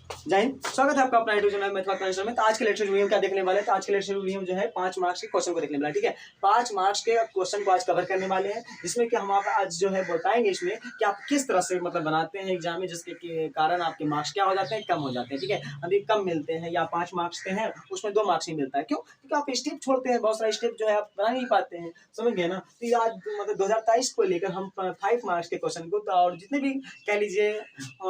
जय हिंद, स्वागत है आपका अपना यूट्यूब चैनल मैथमेटिक्स में। तो आज के लेक्चर वीडियो क्या देखने वाले हैं, तो आज के लेक्चर वीडियो जो है 5 मार्क्स के क्वेश्चन को देखने वाला है। ठीक है, 5 मार्क्स के क्वेश्चन को आज कवर करने वाले हैं, जिसमें कि हम आप आज जो है बताएंगे इसमें कि आप किस तरह से मतलब बनाते हैं एग्जाम में, जिसके कारण आपके मार्क्स क्या हो जाते हैं, कम हो जाते हैं। ठीक है, अभी कम मिलते हैं या 5 मार्क्स के हैं उसमें 2 मार्क्स ही मिलता है। क्यों? क्योंकि आप स्टेप छोड़ते हैं, बहुत सारे स्टेप जो है आप बना नहीं पाते हैं, समझ गए ना। तो आज मतलब 2023 को लेकर हम 5 मार्क्स के क्वेश्चन को और जितने भी कह लीजिए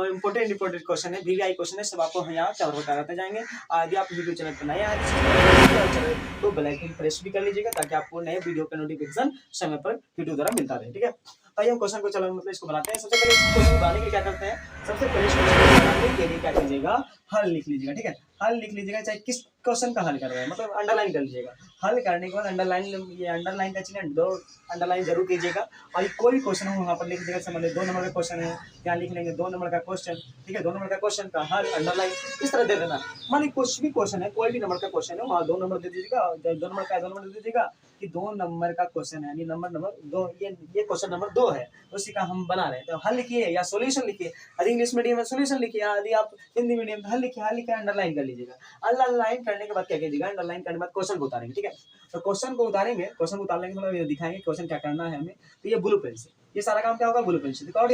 इंपोर्टेंट क्वेश्चन है, वीवीआई क्वेश्चन है, सब आपको यहाँ कवर बताते जाएंगे। यदि आप यूट्यूब चैनल पर नए हैं तो बेल आइकन प्रेस भी कर लीजिएगा, ताकि आपको नए वीडियो का नोटिफिकेशन समय पर यूट्यूब द्वारा मिलता रहे। ठीक है, आइए हम क्वेश्चन को चलो मतलब इसको बनाते हैं। सबसे पहले इस क्वेश्चन को बनाने के क्या करते हैं, सबसे पहले इस क्वेश्चन को बनाने के लिए क्या कीजिएगा, हल लिख लीजिएगा। ठीक है, हल लिख लीजिएगा, चाहे किस क्वेश्चन का हल कर रहे हैं, मतलब अंडरलाइन कर लीजिएगा। हल करने के बाद अंडरलाइन, ये अंडरलाइन का चिन्ह 2 अंडरलाइन जरूर कीजिएगा। और ये कोई भी क्वेश्चन हो वहाँ पर लिख दीजिएगा। समझ लीजिए 2 नंबर का क्वेश्चन है, यहाँ लिख लेंगे 2 नंबर का क्वेश्चन। ठीक है, 2 नंबर का क्वेश्चन का हल अंडरलाइन इस तरह दे देना। मान लीजिए कुछ भी क्वेश्चन है, कोई भी नंबर का क्वेश्चन है, वहाँ 2 नंबर दे दीजिएगा। 2 नंबर का 2 नंबर दे दीजिएगा कि 2 नंबर का क्वेश्चन है, यानी नंबर 2, ये क्वेश्चन नंबर 2 है, उसी का हम बना रहे हैं। तो हल लिखिए या सॉल्यूशन लिखिए। यदि इंग्लिश मीडियम में सॉल्यूशन लिखिए, यदि आप हिंदी मीडियम में हल लिखिए। हल लिखिए, अंडरलाइन कर लीजिएगा। अंडरलाइन करने के बाद क्या कीजिएगा, अंडरलाइन करने के बाद क्वेश्चन को उतारेंगे। ठीक है, तो क्वेश्चन को उतारेंगे, क्वेश्चन को उतारने के बाद दिखाएंगे क्वेश्चन क्या करना है हमें। तो ये ब्लू पेन से ये सारा काम क्या होगा, ब्लू पेन से। कॉट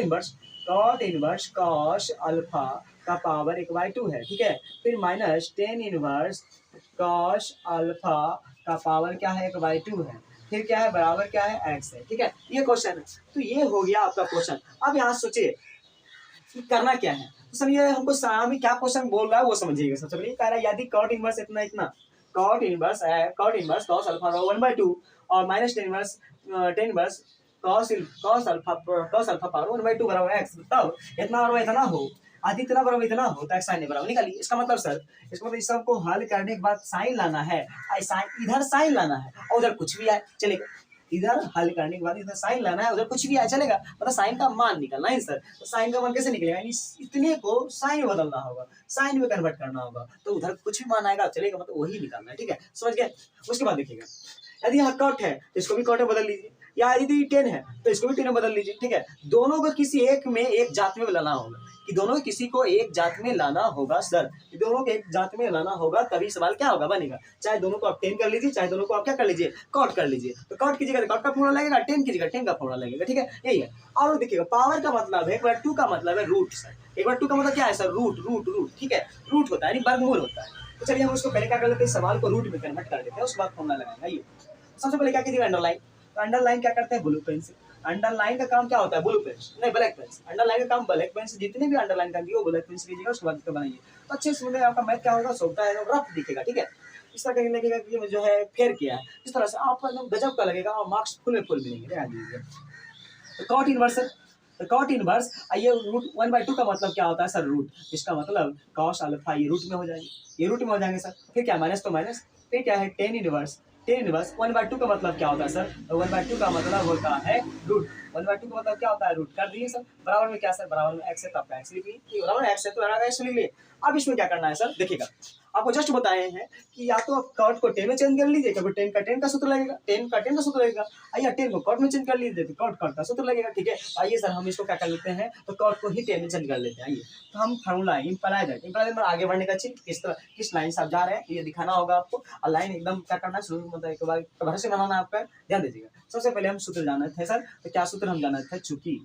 इनवर्स कॉस अल्फा का पावर 1/2 है। ठीक है, फिर minus tan inverse cos alpha का पावर क्या है, 1/2 है। फिर क्या है, बराबर क्या है, x है। ठीक है, ये क्वेश्चन है। तो ये हो गया आपका क्वेश्चन। अब यहाँ सोचिए कि करना क्या है। तो समझिए हमको सामने क्या क्वेश्चन बोल रहा है वो समझिएगा। सबसे पहले कह रहा है यदि कॉट इनवर्स इतना कॉट इनवर्स कॉस अल्फा 1/2 और minus tan inverse cos alpha power 1/2 बराबर x, बताओ इतना बराबर इतना हो, आदि इतना बराबर इतना हो, तो साइन बराबर निकालिए। इसका मतलब सर, इसको मतलब इस सबको हल करने के बाद साइन लाना है, इधर साइन लाना है और उधर कुछ भी आए चलेगा। इधर हल करने के बाद इधर साइन लाना है, उधर कुछ भी आए चलेगा, मतलब साइन का मान निकलना है सर। तो साइन का मान कैसे निकलेगा, यानी इतने को साइन में बदलना होगा, साइन में कन्वर्ट करना होगा, तो उधर कुछ भी मान आएगा चलेगा, मतलब वही निकालना है। ठीक है, समझ गए। उसके बाद देखिएगा, यदि यहाँ कट है तो इसको भी कट में बदल लीजिए, या यदि 10 है तो इसको भी 10 में बदल लीजिए। ठीक है, दोनों को किसी एक जात में लाना होगा, कि दोनों किसी को एक जात में लाना होगा सर, दोनों को एक जात में लाना होगा, तभी सवाल क्या होगा, बनेगा। चाहे दोनों को आप 10 कर लीजिए, चाहे दोनों को आप क्या कर लीजिए, कॉट कर लीजिए। तो कॉट कीजिएगा तो कॉट का फॉर्मूला लगेगा, 10 कीजिएगा 10 का फॉर्मूला लगेगा। ठीक है, यही है। और देखिएगा पावर का मतलब है 1/2 का मतलब है रूट सर। 1/2 का मतलब क्या है सर, रूट रूट रूट। ठीक है, रूट होता है यानी वर्गमूल होता है। तो चलिए हम उसको पहले क्या कर लेते हैं, सवाल को रूट में कन्वर्ट कर देते हैं, उसके बाद फॉर्मूला लगाएंगे। ये सबसे पहले क्या कीजिएगा, अंडरलाइन। तो अंडरलाइन क्या करते हैं, ब्लू पेन से। अंडरलाइन का काम क्या होता है, ब्लू पेन नहीं ब्लैक पेन से। अंडरलाइन का काम ब्लैक पेन से, जितने भी अंडरलाइन कर दिए वो ब्लैक पेन से कीजिएगा, उसके बाद इसको बनाइए। तो अच्छे से आपका मैथ क्या होगा, सोचता है रफ दिखेगा। ठीक है, इस तरह का लगेगा कि जो है फेयर किया है, इस तरह से आपका एकदम गजब का लगेगा और मार्क्स फुल में फुल मिलेंगे। ध्यान दीजिए, तो कॉट इनवर्स है, तो कॉट इनवर्स ये रूट 1/2 का मतलब क्या होता है सर, रूट। इसका मतलब कॉस अल्फा ये रूट में हो जाएंगे, ये रूट में हो जाएंगे सर। फिर क्या, माइनस तो माइनस, फिर क्या है, टेन इनवर्स 1/2 का मतलब क्या होता है सर, 1/2 का मतलब होता है रूट। 1/2 का मतलब क्या होता है, रूट कर दिए सर। बराबर में क्या सर, बराबर में x है तो आपका x लिख लीजिए, बराबर x है तो x लिख लिए। अब इसमें क्या करना है सर, देखिएगा आपको जस्ट बताए हैं कि या तो कॉट को 10 में चेंज कर लीजिए, क्योंकि 10 का 10 का सूत्र लगेगा, 10 का 10 का सूत्र लगेगा। आइए 10 को कॉट में चेंज कर लीजिए तो कॉट का सूत्र लगेगा। ठीक है, आइए सर हम इसको क्या कर लेते हैं, तो कॉट को ही 10 में चेंज कर लेते हैं। आइए तो हम फार्मूला इंप्लाई दैट आगे बढ़ने का चिन्ह किस तरह किस लाइन से आप जा रहे हैं ये दिखाना होगा आपको। और लाइन एकदम क्या करना है, शुरू मतलब एक बार भर से बनाना है आपका, ध्यान दीजिएगा। सबसे पहले हम सूत्र जाना थे सर, तो क्या सूत्र हम जाना थे, चूंकि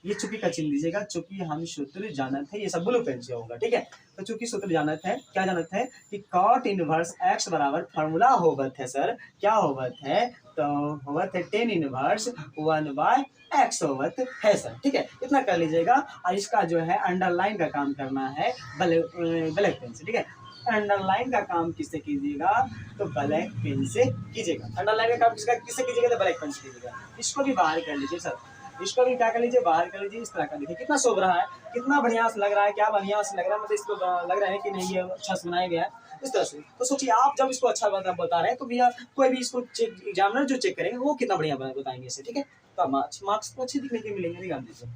ये चूंकि का चिन्ह दीजिएगा, चूंकि हम सूत्र जाना थे, ये सब ब्लू पेन से होगा। ठीक है, तो चूंकि सूत्र जाना थे, क्या जाना थे कि कॉट इनवर्स x बराबर फार्मूला होगा थे सर, क्या होगा थे, तो होगा थे 10 इनवर्स 1/x होगा है सर। ठीक है, इतना कर लीजिएगा। और इसका जो है अंडरलाइन का काम करना है ब्लैक पेन से। ठीक है, अंडरलाइन का काम किससे कीजिएगा, तो ब्लैक पेन से कीजिएगा। अंडरलाइन का काम किससे कीजिएगा, तो ब्लैक पेन से कीजिएगा। इसको भी बाहर कर लीजिए सर, इसको भी क्या कर लीजिए, बाहर कर लीजिए। इस तरह का देखिए कितना शोभ रहा है, कितना बढ़िया से लग रहा है, क्या बढ़िया से लग रहा है, मतलब इसको लग रहा है कि नहीं ये अच्छा से बनाया गया है इस तरह से। तो सोचिए आप जब इसको अच्छा बता रहे हैं तो भैया कोई भी इसको एग्जामिनर जो चेक करेंगे वो कितना बढ़िया बताएंगे इसे। ठीक है, तो मार्क्स तो अच्छे दिखने के मिलेंगे। ध्यान दीजिए,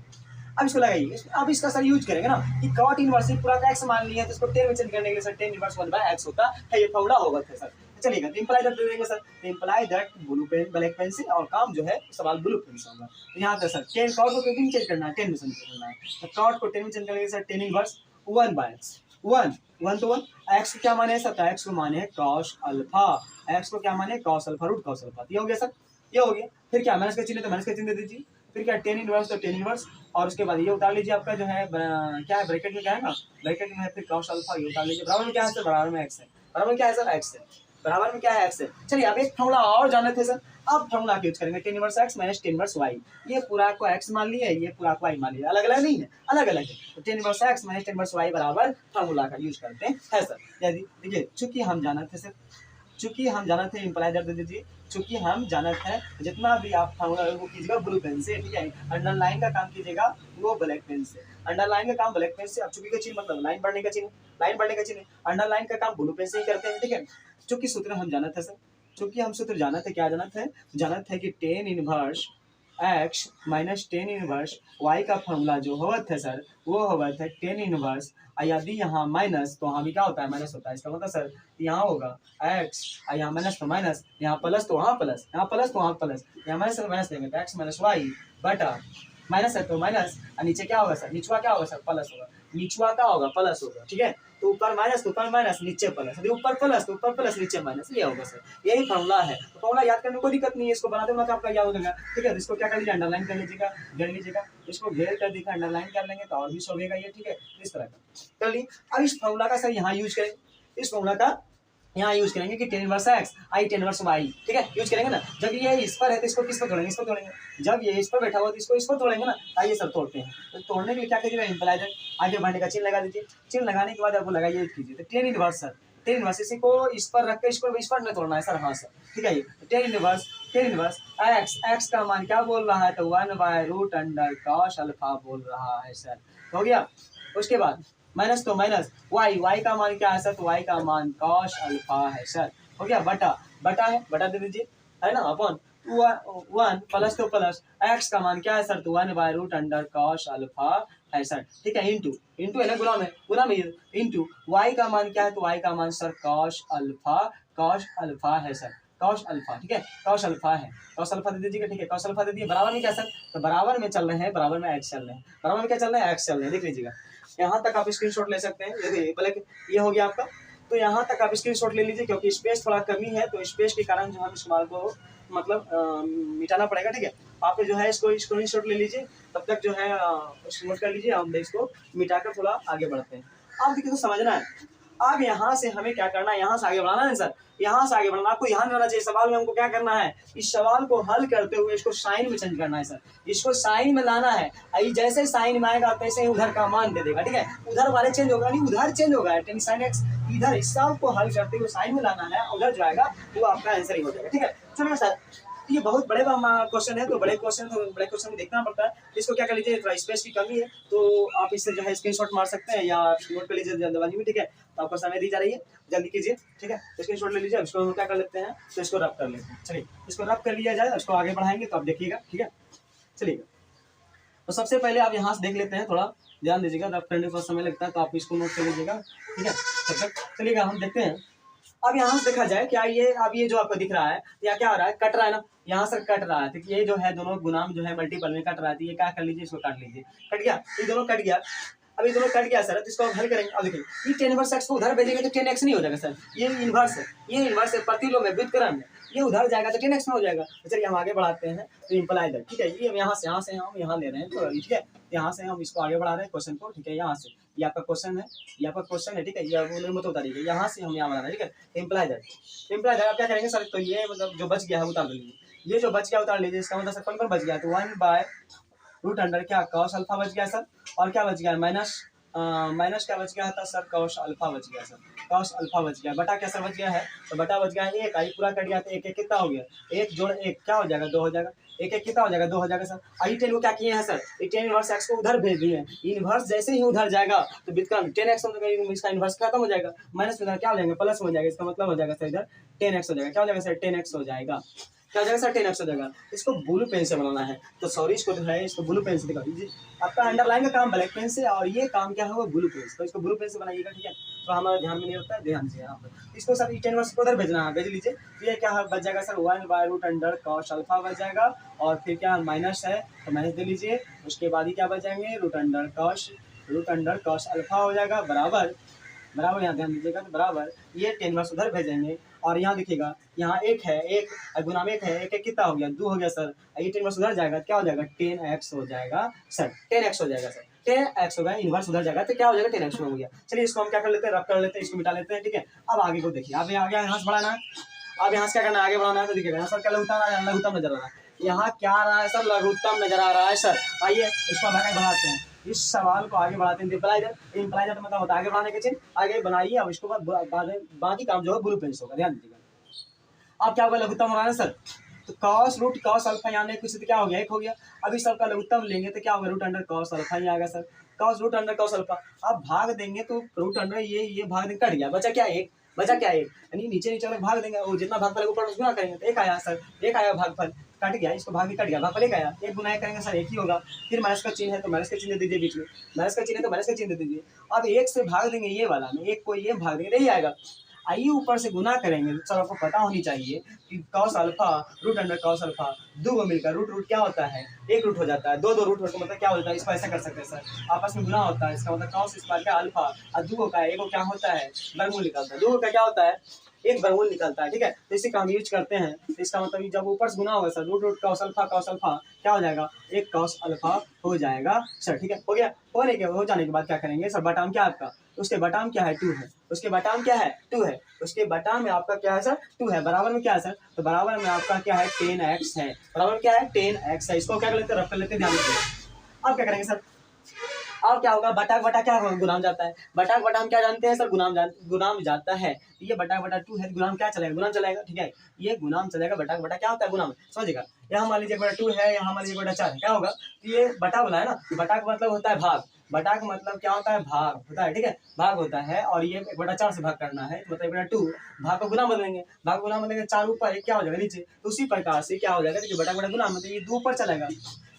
अब इसको लगाइए। अब इसका सर यूज करेंगे ना कि कॉट इनवर्स पूरा का x मान लिया, तो इसको 10 में चेंज करने के लिए सर 10 इनवर्स 1/x होता है, ये फॉर्मूला होगा सर। चलिएगा, तो इंप्लाई दैट दे देंगे सर, तो imply that blue pen black pen से, और काम जो है सवाल ब्लू पेन से होगा। तो यहाँ पे सर 10 कॉट को 10 चेंज करना है, 10 में चेंज करना है, तो कॉट को 10 में चेंज करेंगे sir 10 inverse 1/x। One, one तो वन। एक्स क्या माने है सर? तो एक्स को माने है कॉस अल्फा, एक्स को क्या माने cos alpha root cos alpha. ये हो गया सर, ये हो गया। फिर क्या माइनस का चिन्ह, तो माइनस का चिन्ह दे दीजिए। फिर क्या टेन इनवर्स, तो टेन इनवर्स, और उसके बाद ये उतार लीजिए आपका जो है क्या है ब्रैकेट में, क्या है ना ब्रैकेट में है, फिर कॉस अल्फा ये उतार लीजिए। बराबर में क्या है सर? बराबर में एक्स है। बराबर में क्या है सर? एक्स है। बराबर में क्या है? एक्स है। चलिए अब एक फॉर्मूला और जाने थे सर, अब फॉर्मूला यूज करेंगे tan inverse x minus tan inverse y. ये पूरा को एक्स मान लिया, ये पूरा को वाई मान लिया, अलग अलग नहीं है, अलग अलग है। तो tan inverse x minus tan inverse y बराबर फॉर्मूला का यूज करते हैं है सर। यदि देखिए चूंकि हम जाना थे सर, चूंकि हम जाना थे इम्प्लाई दे दीजिए, चूंकि हम जाना है, जितना भी आप फॉर्मूला वो कीजिएगा ब्लू पेन से, ठीक है। अंडरलाइन का काम कीजिएगा वो ब्लैक पेन से, अंडरलाइन का काम ब्लैक पेन से। अब चूंकि का चिन्ह मतलब लाइन बढ़ने का चिन्ह, लाइन बढ़ने का चिन्ह, अंडरलाइन का काम ब्लू पेन से ही करते हैं, ठीक है। चूंकि सूत्र हम जाना था सर, चूंकि हम सूत्र जाना थे, क्या जाना था? जाना था कि tan inverse x minus tan inverse y का फॉर्मूला जो हुआ था सर, वो हुआ था टेन इनवर्स, यदि यहाँ माइनस तो यहाँ भी क्या होता है? माइनस होता है। इसका मतलब सर यहाँ होगा एक्स, यहाँ माइनस तो माइनस, यहाँ प्लस तो वहाँ प्लस, यहाँ प्लस तो वहाँ प्लस, यहाँ माइनस तो माइनस लेंगे तो एक्स माइनस वाई बटा माइनस है तो माइनस, और नीचे क्या होगा सर? निचवा क्या होगा सर? प्लस होगा। निचवा क्या होगा? प्लस होगा, ठीक है। तो ऊपर माइनस तो ऊपर माइनस, नीचे प्लस, यदि ऊपर प्लस तो ऊपर प्लस, नीचे माइनस, ये होगा सर। यही फॉर्मूला है। तो फॉर्मूला याद करने में कोई दिक्कत नहीं है, इसको बनाते हुए आपका याद हो जाएगा, ठीक है। इसको क्या कर लीजिए? अंडरलाइन कर लीजिएगा, घेर लीजिएगा, इसको घेर कर दिखा अंडरलाइन कर लेंगे तो और भी शोभेगा ये, ठीक है। इस तरह का कर ली। अब इस फॉर्मूला का सर यहाँ यूज करें, इस फॉर्मूला का यहाँ यूज करेंगे कि टेन इनवर्स एक्स आई टेन इनवर्स वाई, ठीक है, यूज करेंगे ना। जब ये इस पर है तो इसको किस पर तोड़ेंगे? इस पर तोड़ेंगे। जब ये इस पर बैठा हुआ तो इसको इस पर तोड़ेंगे ना। आइए सर तोड़ते हैं। तो तोड़ने के लिए क्या कीजिएगा? इम्प्लाइजर आगे बढ़ने का चिन्ह लगा दीजिए। चिन्ह लगाने के बाद आपको लगाइए कीजिए तो tan inverse sir, tan inverse इसी को इस पर रख के इसको इस पर नहीं तोड़ना है सर, हाँ सर, ठीक है। ये टेन इनवर्स एक्स, एक्स का मान क्या बोल रहा है? तो one by root under cos alpha बोल रहा है सर, हो गया। उसके बाद माइनस तो माइनस वाई, वाई का मान क्या है सर? तो वाई का मान कॉस अल्फा है सर, हो गया। बटा, बटा है, बटा दे दीजिए, है ना, अपॉन वन प्लस तो प्लस एक्स का मान क्या है सर? तो one by root under cos alpha है सर, ठीक है। इंटू, इंटू है ना, गुना में, गुना में इंटू वाई का मान क्या है? तो वाई का मान sir cos alpha, cos alpha है सर, कॉस अल्फा, ठीक है। कॉस अल्फा है, कॉस अल्फा दे दीजिएगा, ठीक है। कॉस अल्फा दे दिए। बराबर में क्या सर? तो बराबर में चल रहे हैं, बराबर में एक्स चल रहे हैं, बराबर में क्या चल रहे हैं? एक्स चल रहे हैं, देख लीजिएगा। यहाँ तक आप स्क्रीनशॉट ले सकते हैं, ये हो गया आपका। तो यहाँ तक आप स्क्रीनशॉट ले लीजिए, क्योंकि स्पेस थोड़ा कमी है, तो स्पेस के कारण जो हम इस सवाल को मतलब मिटाना पड़ेगा, ठीक है। आप जो है इसको स्क्रीनशॉट ले लीजिए, तब तक जो है स्क्रीनशॉट कर लीजिए, हम इसको मिटाकर थोड़ा आगे बढ़ते हैं। आप देखिए तो समझना है, अब यहाँ से हमें क्या करना है? यहाँ से आगे बढ़ाना है सर, यहाँ से आगे बढ़ना। आपको ध्यान देना चाहिए, सवाल में हमको क्या करना है? इस सवाल को हल करते हुए इसको साइन में चेंज करना है सर, इसको साइन में लाना है। जैसे साइन में आएगा वैसे ही उधर का मान दे देगा, ठीक है। उधर वाले चेंज होगा नहीं, उधर चेंज होगा, टेन साइन एक्स इधर, इस सब को हल करते हुए साइन में लाना है, उधर जो आएगा वो आपका आंसर ही हो जाएगा, ठीक है। चलो सर, ये बहुत बड़े क्वेश्चन है, तो बड़े क्वेश्चन में देखना पड़ता है। इसको क्या कर लीजिए, थोड़ा स्पेस की कमी है, तो आप इससे जो है स्क्रीनशॉट मार सकते हैं या नोट कर लीजिए जल्दबाजी में, ठीक है। तो आपको समय दी जा रही है, जल्दी कीजिए, ठीक है। स्क्रीनशॉट ले लीजिए। इसको हम क्या कर लेते हैं, तो इसको रब कर लेते हैं। चलिए इसको रब कर लिया जाए, इसको आगे बढ़ाएंगे तो आप देखिएगा, ठीक है। चलिए तो सबसे पहले आप यहाँ से देख लेते हैं, थोड़ा ध्यान दीजिएगा, रब करने पर समय लगता है, तो आप इसको नोट कर लीजिएगा, ठीक है। तब तक चलिएगा हम देखते हैं। अब यहाँ से देखा जाए क्या ये, अब ये जो आपको दिख रहा है या क्या हो रहा है? कट रहा है ना, यहाँ से कट रहा है, तो ये जो है दोनों गुणाम जो है मल्टीपल में कट रहा है, तो ये क्या कर लीजिए, इसको काट लीजिए। कट गया, ये दोनों कट गया। अब ये दोनों कट गया सर, तो इसको हम हल करेंगे। अब देखिए ये टेन इनवर्स एक्स को उधर भेजेंगे तो टेन एक्स नहीं हो जाएगा सर, ये इनवर्स है, ये इनवर्स है, प्रतिलोम है, व्युत्क्रम है, ये उधर जाएगा तो टेन एक्स में हो जाएगा। तो चलिए हम आगे बढ़ाते हैं, तो इम्प्लाई दैट, ठीक है। ये यहाँ से हम यहाँ ले रहे हैं, तो ठीक है, यहाँ से हम इसको आगे बढ़ा रहे हैं क्वेश्चन को, ठीक है। यहाँ से ये आपका क्वेश्चन है, ये आपका क्वेश्चन है, ठीक है। ये मत उतारिएगा, यहाँ से हम यहाँ बढ़ा रहे हैं, ठीक है। इम्प्लाई दैट आप क्या करेंगे सर? तो ये मतलब जो बच गया है उतार लीजिए, ये जो बच गया उतार लीजिए। इसका मतलब सर कौन बच गया? तो वन बाय रूट अंडर क्या कॉस अल्फा बच गया सर, और क्या बच गया? माइनस माइनस क्या बच गया था सर? कॉस अल्फा बच गया सर, कॉस अल्फा बच गया। बटा क्या सर बच गया है? तो बटा बच गया है एक, आई पूरा कट गया, तो एक एक कितना हो गया? एक जोड़ एक क्या हो जाएगा? दो हो जाएगा। एक एक कितना हो जाएगा? दो हो जाएगा सर। आई टेन को क्या किए हैं सर? टेन इनवर्स एक्स को उधर भेज दिए हैं, इनवर्स जैसे ही उधर जाएगा तो व्युत्क्रम टेन एक्स इसका इनवर्स खत्म हो जाएगा, माइनस में क्या हो जाएगा? प्लस हो जाएगा। इसका मतलब हो जाएगा सर इधर टेन एक्स हो जाएगा। क्या हो जाएगा सर? टेन एक्स हो जाएगा। क्या हो जाएगा सर? टेन एक्स हो जाएगा। इसको ब्लू पेन से बनाना है, तो सॉरी इसको जो है इसको ब्लू पेन से दिखा दीजिए। आपका अंडरलाइन का काम ब्लैक पेन से, और ये काम क्या है वो ब्लू पेन से, तो इसको ब्लू पेन से बनाइएगा, ठीक है। तो हमारा ध्यान में नहीं होता है, ध्यान से यहाँ पर इसको सर टेन वर्स को उधर भेजना है, भेज लीजिए। ये क्या है बच जाएगा sir? One by root under cos alpha बच जाएगा, और फिर क्या माइनस है तो माइनस दे लीजिए। उसके बाद ही क्या बच जाएंगे? रूट अंडर कॉस अल्फा हो जाएगा, बराबर बराबर, यहाँ ध्यान दीजिएगा, तो बराबर ये टेन इनवर्स उधर भेजेंगे और यहाँ देखिएगा, यहाँ एक है, एक गुना में एक है, एक कितना हो गया, 2 हो गया सर। ये टेन इनवर्स उधर जाएगा, क्या हो जाएगा, 10x हो जाएगा सर, 10x हो जाएगा सर, 10x होगा, इनवर्स उधर जाएगा तो क्या हो जाएगा, 10x हो गया। चलिए इसको हम क्या कर लेते हैं, रब कर लेते हैं, इसको मिटा लेते हैं, ठीक है। अब आगे को देखिए, अब आगे यहाँ से बढ़ाना है, अब यहाँ से क्या करना है, आगे बढ़ाना है, तो देखिएगा यहाँ सर क्या लघुत्तम नजर आ रहा है, यहाँ क्या आ रहा है सर, लघुत्तम नजर आ रहा है सर। आइए इसको हम आगे बढ़ाते हैं, इस सवाल को आगे बढ़ाते हैं। इम्प्लाइजर मतलब होता है आगे बढ़ाने के चिन्ह, आगे बनाइए। अब इसको बाकी काम जो है ब्लू पेन से होगा, ध्यान दीजिएगा। अब क्या होगा, लघुत्तम हो रहा है सर, तो कॉस रूट कॉस अल्फा यहाँ कुछ क्या हो गया, 1 हो गया। अब इस सबका लघुत्तम लेंगे तो क्या होगा, रूट अंडर कॉस अल्फा ही आएगा sir, cos root under cos alpha. अब भाग देंगे तो रूट अंडर ये भाग देंगे, कट गया, बचा क्या, 1, बचा क्या, 1, यानी नीचे नीचे वाले भाग देंगे, वो जितना भागफल ऊपर गुना करेंगे तो 1 आया सर, 1 आया भागफल, कट गया, इसको भाग कट गया, भागफल 1 आया, 1 गुना करेंगे सर 1 ही होगा। फिर माइनस का चिन्ह है तो माइनस का चिन्ह दे दीजिए बीच में, माइनस का चिन्ह है तो माइनस का चिन्ह दे दीजिए। अब 1 से भाग देंगे ये वाला में, 1 को ये भाग देंगे नहीं आएगा। आइए ऊपर से गुना करेंगे, तो सर आपको पता होनी चाहिए कि cos alpha root under cos alpha, 2 को मिलकर रूट क्या होता है, 1 रूट हो जाता है, 2 रूट होता है, मतलब क्या होता है, इसको ऐसा कर सकते हैं सर, आपस में गुना होता है, इसका मतलब कॉस स्क्वायर का अल्फा और 2 का 1 को क्या होता है, वर्गमूल निकलता है, 2 का क्या होता है, 1 वर्गमूल निकलता है, ठीक है। तो इसी का हम यूज करते हैं, तो इसका मतलब जब ऊपर से गुना होगा सर, रूट कॉस अल्फा क्या हो जाएगा, 1 कॉस अल्फा हो जाएगा सर, ठीक है। हो गया, होने के हो जाने के बाद क्या करेंगे सर, बटाम क्या आपका, उसके बटाम क्या है, 2 है, उसके बटाम क्या है, 2 है, उसके बटाम में आपका क्या है सर, 2 है, बराबर में क्या है सर, तो बराबर में आपका क्या है, 10x है, बराबर क्या है, 10x है। इसको क्या कर लेते हैं, रब कर लेते हैं, ध्यान रखिए। अब क्या करेंगे सर, अब क्या होगा, बटा बटा क्या होगा, गुणाम जाता है, बटा बटा हम क्या जानते हैं सर, गुणाम जाता है, ये बटा बटा 2 है, गुणाम क्या चलेगा, गुणाम चलेगा, ठीक है, ये गुणाम चलेगा, बटा बटा क्या होता है, गुणाम, समझिएगा। यहाँ मान लीजिए बटा 2 है, यहाँ मान लीजिए बटा 4 है, क्या होगा, तो ये बटा वाला है ना, बटा का मतलब होता है भाग, बटा का मतलब क्या होता है, भाग होता है, ठीक है, भाग होता है, और ये 1/4 से भाग करना है, मतलब 1/2, भाग को गुना बदलेंगे, भाग को गुना बदलेंगे, 4 ऊपर 1 क्या हो जाएगा नीचे, तो उसी प्रकार से क्या हो जाएगा, देखिए बटा गुना मतलब ये 2 ऊपर चलेगा,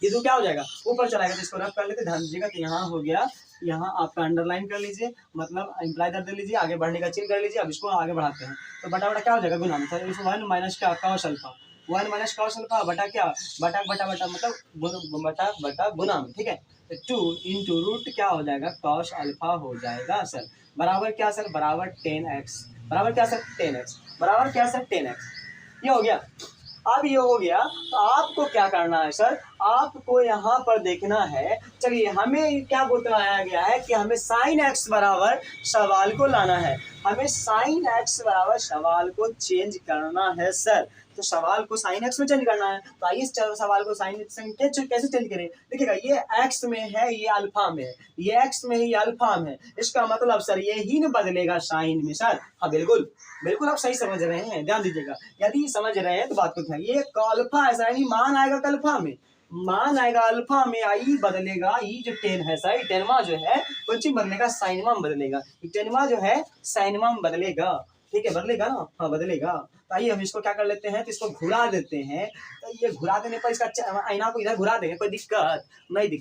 ये 2 क्या हो जाएगा, ऊपर चलाएगा, तो इसको रब कर लेते, ध्यान दीजिएगा। तो यहाँ हो गया, यहाँ आपका अंडरलाइन कर लीजिए, मतलब इम्प्लाइजर दे लीजिए, आगे बढ़ने का चिन्ह कर लीजिए। अब इसको आगे बढ़ाते हैं, तो बटा बटा क्या हो जाएगा, गुना, मतलब 1 माइनस क्या, cos alpha, 1 minus cos alpha बटा क्या, बटा बटा बटा मतलब बटा बटा गुना में, ठीक है। तो 2 इंटू रूट क्या हो जाएगा, कॉस अल्फा हो जाएगा सर, बराबर क्या सर, बराबर 10x, बराबर क्या सर, 10x, बराबर क्या सर, 10x, ये हो गया। अब ये हो गया, तो आपको क्या करना है सर, आपको यहाँ पर देखना है, चलिए हमें क्या बताया गया है कि हमें साइन एक्स बराबर सवाल को लाना है, हमें साइन एक्स बराबर सवाल को चेंज करना है सर, तो सवाल को साइन एक्स में चेंज करना है। तो आइए सवाल को साइन कैसे चेंज करें, देखिएगा ये एक्स में है, ये अल्फा में है, ये एक्स में है, ये अल्फा में है, इसका मतलब सर ये ही न बदलेगा साइन में सर, हाँ बिल्कुल बिल्कुल आप सही समझ रहे हैं, ध्यान दीजिएगा। यदि समझ रहे हैं तो बात को ध्यान, ये अल्फा ऐसा यानी मान आएगा अल्फा में, मान आएगा अल्फा में, आई बदलेगा, ये जो 10 है सर, 10वां जो है कुछ बदलेगा, साइनवा में बदलेगा, 10वां जो है साइनवा में बदलेगा, ठीक है, बदलेगा ना, हाँ बदलेगा। तो आइए हम इसको क्या कर लेते हैं, तो इसको घुरा देते हैं, तो ये घुरा देने पर इसका आईना को इधर घुरा देंगे, कोई दिक्कत नहीं,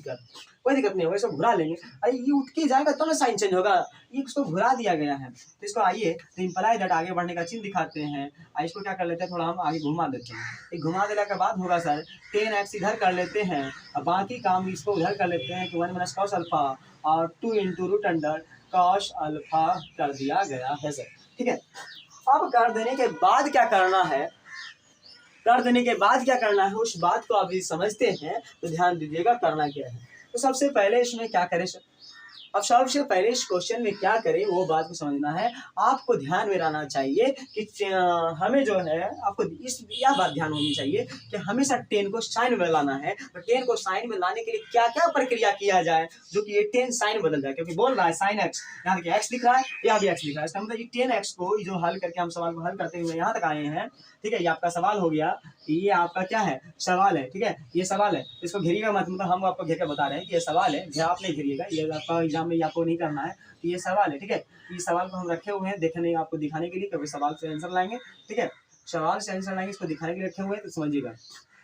कोई दिक्कत नहीं होगा, इसको घुरा लेंगे, अरे ये उठ के जाएगा तो ना साइन चेंज होगा, ये इसको घुरा दिया गया है, तो इसको आइए तो इम्प्लाई दैट आगे बढ़ने का चिन्ह दिखाते हैं, इसको क्या कर लेते हैं, थोड़ा हम आगे घुमा देते हैं, एक घुमा देने के बाद होगा सर 10x इधर कर लेते हैं, अब बाकी काम इसको उधर कर लेते हैं कि 1 माइनस कॉस अल्फा और 2 into root under cos alpha कर दिया गया है सर, ठीक है। अब कर देने के बाद क्या करना है, कर देने के बाद क्या करना है, उस बात को आप समझते हैं तो ध्यान दीजिएगा करना क्या है। तो सबसे पहले इसमें क्या करें सर, अब सबसे पहले इस क्वेश्चन में क्या करें वो बात को समझना है, आपको ध्यान में रहना चाहिए कि हमें जो है, आपको यह बात ध्यान होनी चाहिए कि हमेशा 10 को साइन में लाना है, तो 10 को साइन में लाने के लिए क्या क्या प्रक्रिया किया जाए जो कि ये 10 साइन बदल जाए, क्योंकि बोल रहा है साइन एक्स, यहाँ देखिए एक्स लिख रहा है, यहाँ भी एक्स लिख रहा है, इसका मतलब ये 10x को जो हल करके हम सवाल को हल करते हुए यहाँ तक आए हैं, ठीक है, ये आपका सवाल हो गया, ये आपका क्या है, सवाल है, ठीक है, ये सवाल है, इसको घेरिएगा मत, मतलब हम आपको घेर के बता रहे हैं कि ये सवाल है, आप नहीं घेरिएगा, ये आपका एग्जाम में आपको नहीं करना है, तो ये सवाल है, ठीक है, इस सवाल को हम रखे हुए हैं देखने, आपको दिखाने के लिए, कभी सवाल से आंसर लाएंगे, ठीक है, सवाल से आंसर लाएंगे, इसको दिखाने के लिए रखे हुए हैं, तो समझिएगा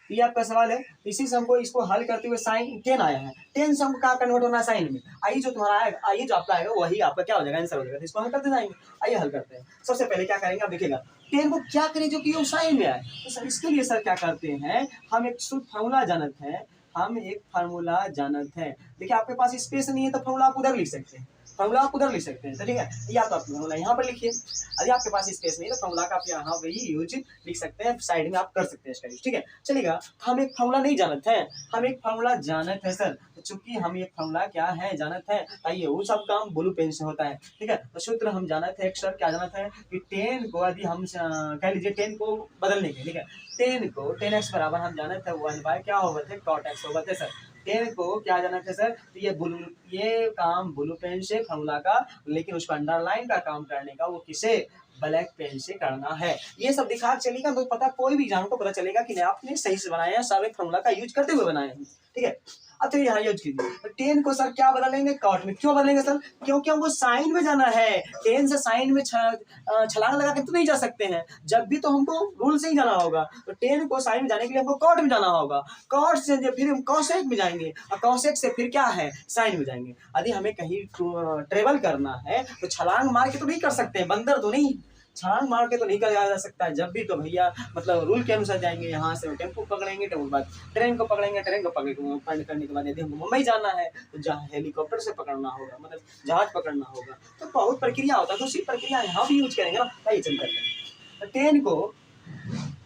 ये आपका सवाल है, इसी से हमको इसको हल करते हुए साइन 10 आया है, 10 से हमको क्या कन्वर्ट होना है साइन में, आइए जो तुम्हारा आएगा, आइए जो आपका आएगा वही आपका क्या हो जाएगा, आंसर हो जाएगा, इसको हम करते जाएंगे। आइए हल करते हैं, सबसे पहले क्या करेंगे, आप देखिएगा 10 को क्या करें जो कि वो साइन में आए, तो सर इसके लिए सर क्या करते हैं, हम एक फार्मूला जानते हैं, देखिए आपके पास स्पेस नहीं है तो फार्मूला आप उधर लिख सकते हैं, फॉर्मूला आप उधर लिख सकते हैं, तो ठीक है, या तो आप फॉर्मूला यहाँ पर लिखिए, यदि आपके पास स्पेस नहीं है तो फॉर्मूला का आप यहाँ वही यूज लिख सकते हैं, साइड में आप कर सकते हैं इसका यूज, ठीक है। चलेगा, हम एक फॉर्मूला नहीं जानते हैं, हम एक फॉर्मूला जानते हैं सर, तो चूंकि हम एक फॉर्मूला क्या है जानते हैं, आइए वो सब काम ब्लू पेन से होता है, ठीक है। तो सूत्र हम जानते हैं सर, क्या जानते हैं कि 10 को यदि हम कह लीजिए 10 को बदलने के, ठीक है, 10 को 10x बराबर हम जानते हैं 1 बाय क्या होगा थे cot x होगा थे सर। 10 को क्या जाना था सर, तो ये काम ब्लू पेन से फॉर्मूला का, लेकिन उसको अंडरलाइन का काम करने का वो किसे, ब्लैक पेन से करना है। ये सब दिखा चलेगा तो पता कोई भी एग्जाम को पता चलेगा कि आपने सही से बनाया है, सब एक फॉर्मूला का यूज करते हुए बनाए हैं, ठीक है। अब तो यहाँ यूज कीजिए, 10 को सर क्या बदलेंगे, कॉट में। क्यों बदलेंगे सर, क्योंकि हमको साइन में जाना है, 10 से साइन में छलांग लगा के तो नहीं जा सकते हैं, जब भी तो हमको रूल से ही जाना होगा। तो 10 को साइन में जाने के लिए हमको कॉट में जाना होगा, कॉट से फिर हम कॉसेक में जाएंगे, और कॉसेक से फिर क्या है, साइन में जाएंगे। यदि हमें कहीं ट्रेवल करना है तो छलांग मार के तो नहीं कर सकते हैं, बंदर तो नहीं, छलांग मार के तो नहीं किया जा सकता है। जब भी तो भैया मतलब रूल के अनुसार जाएंगे, यहाँ से टेम्पो पकड़ेंगे, टेम्पो के बाद ट्रेन को पकड़ेंगे, ट्रेन को करने के बाद यदि हमको मुंबई जाना है तो जहाँ हेलीकॉप्टर से पकड़ना होगा, मतलब जहाज पकड़ना होगा, तो बहुत प्रक्रिया होता है। तो उसी प्रक्रिया यहाँ भी यूज करेंगे ना, आइए चल करते हैं। तो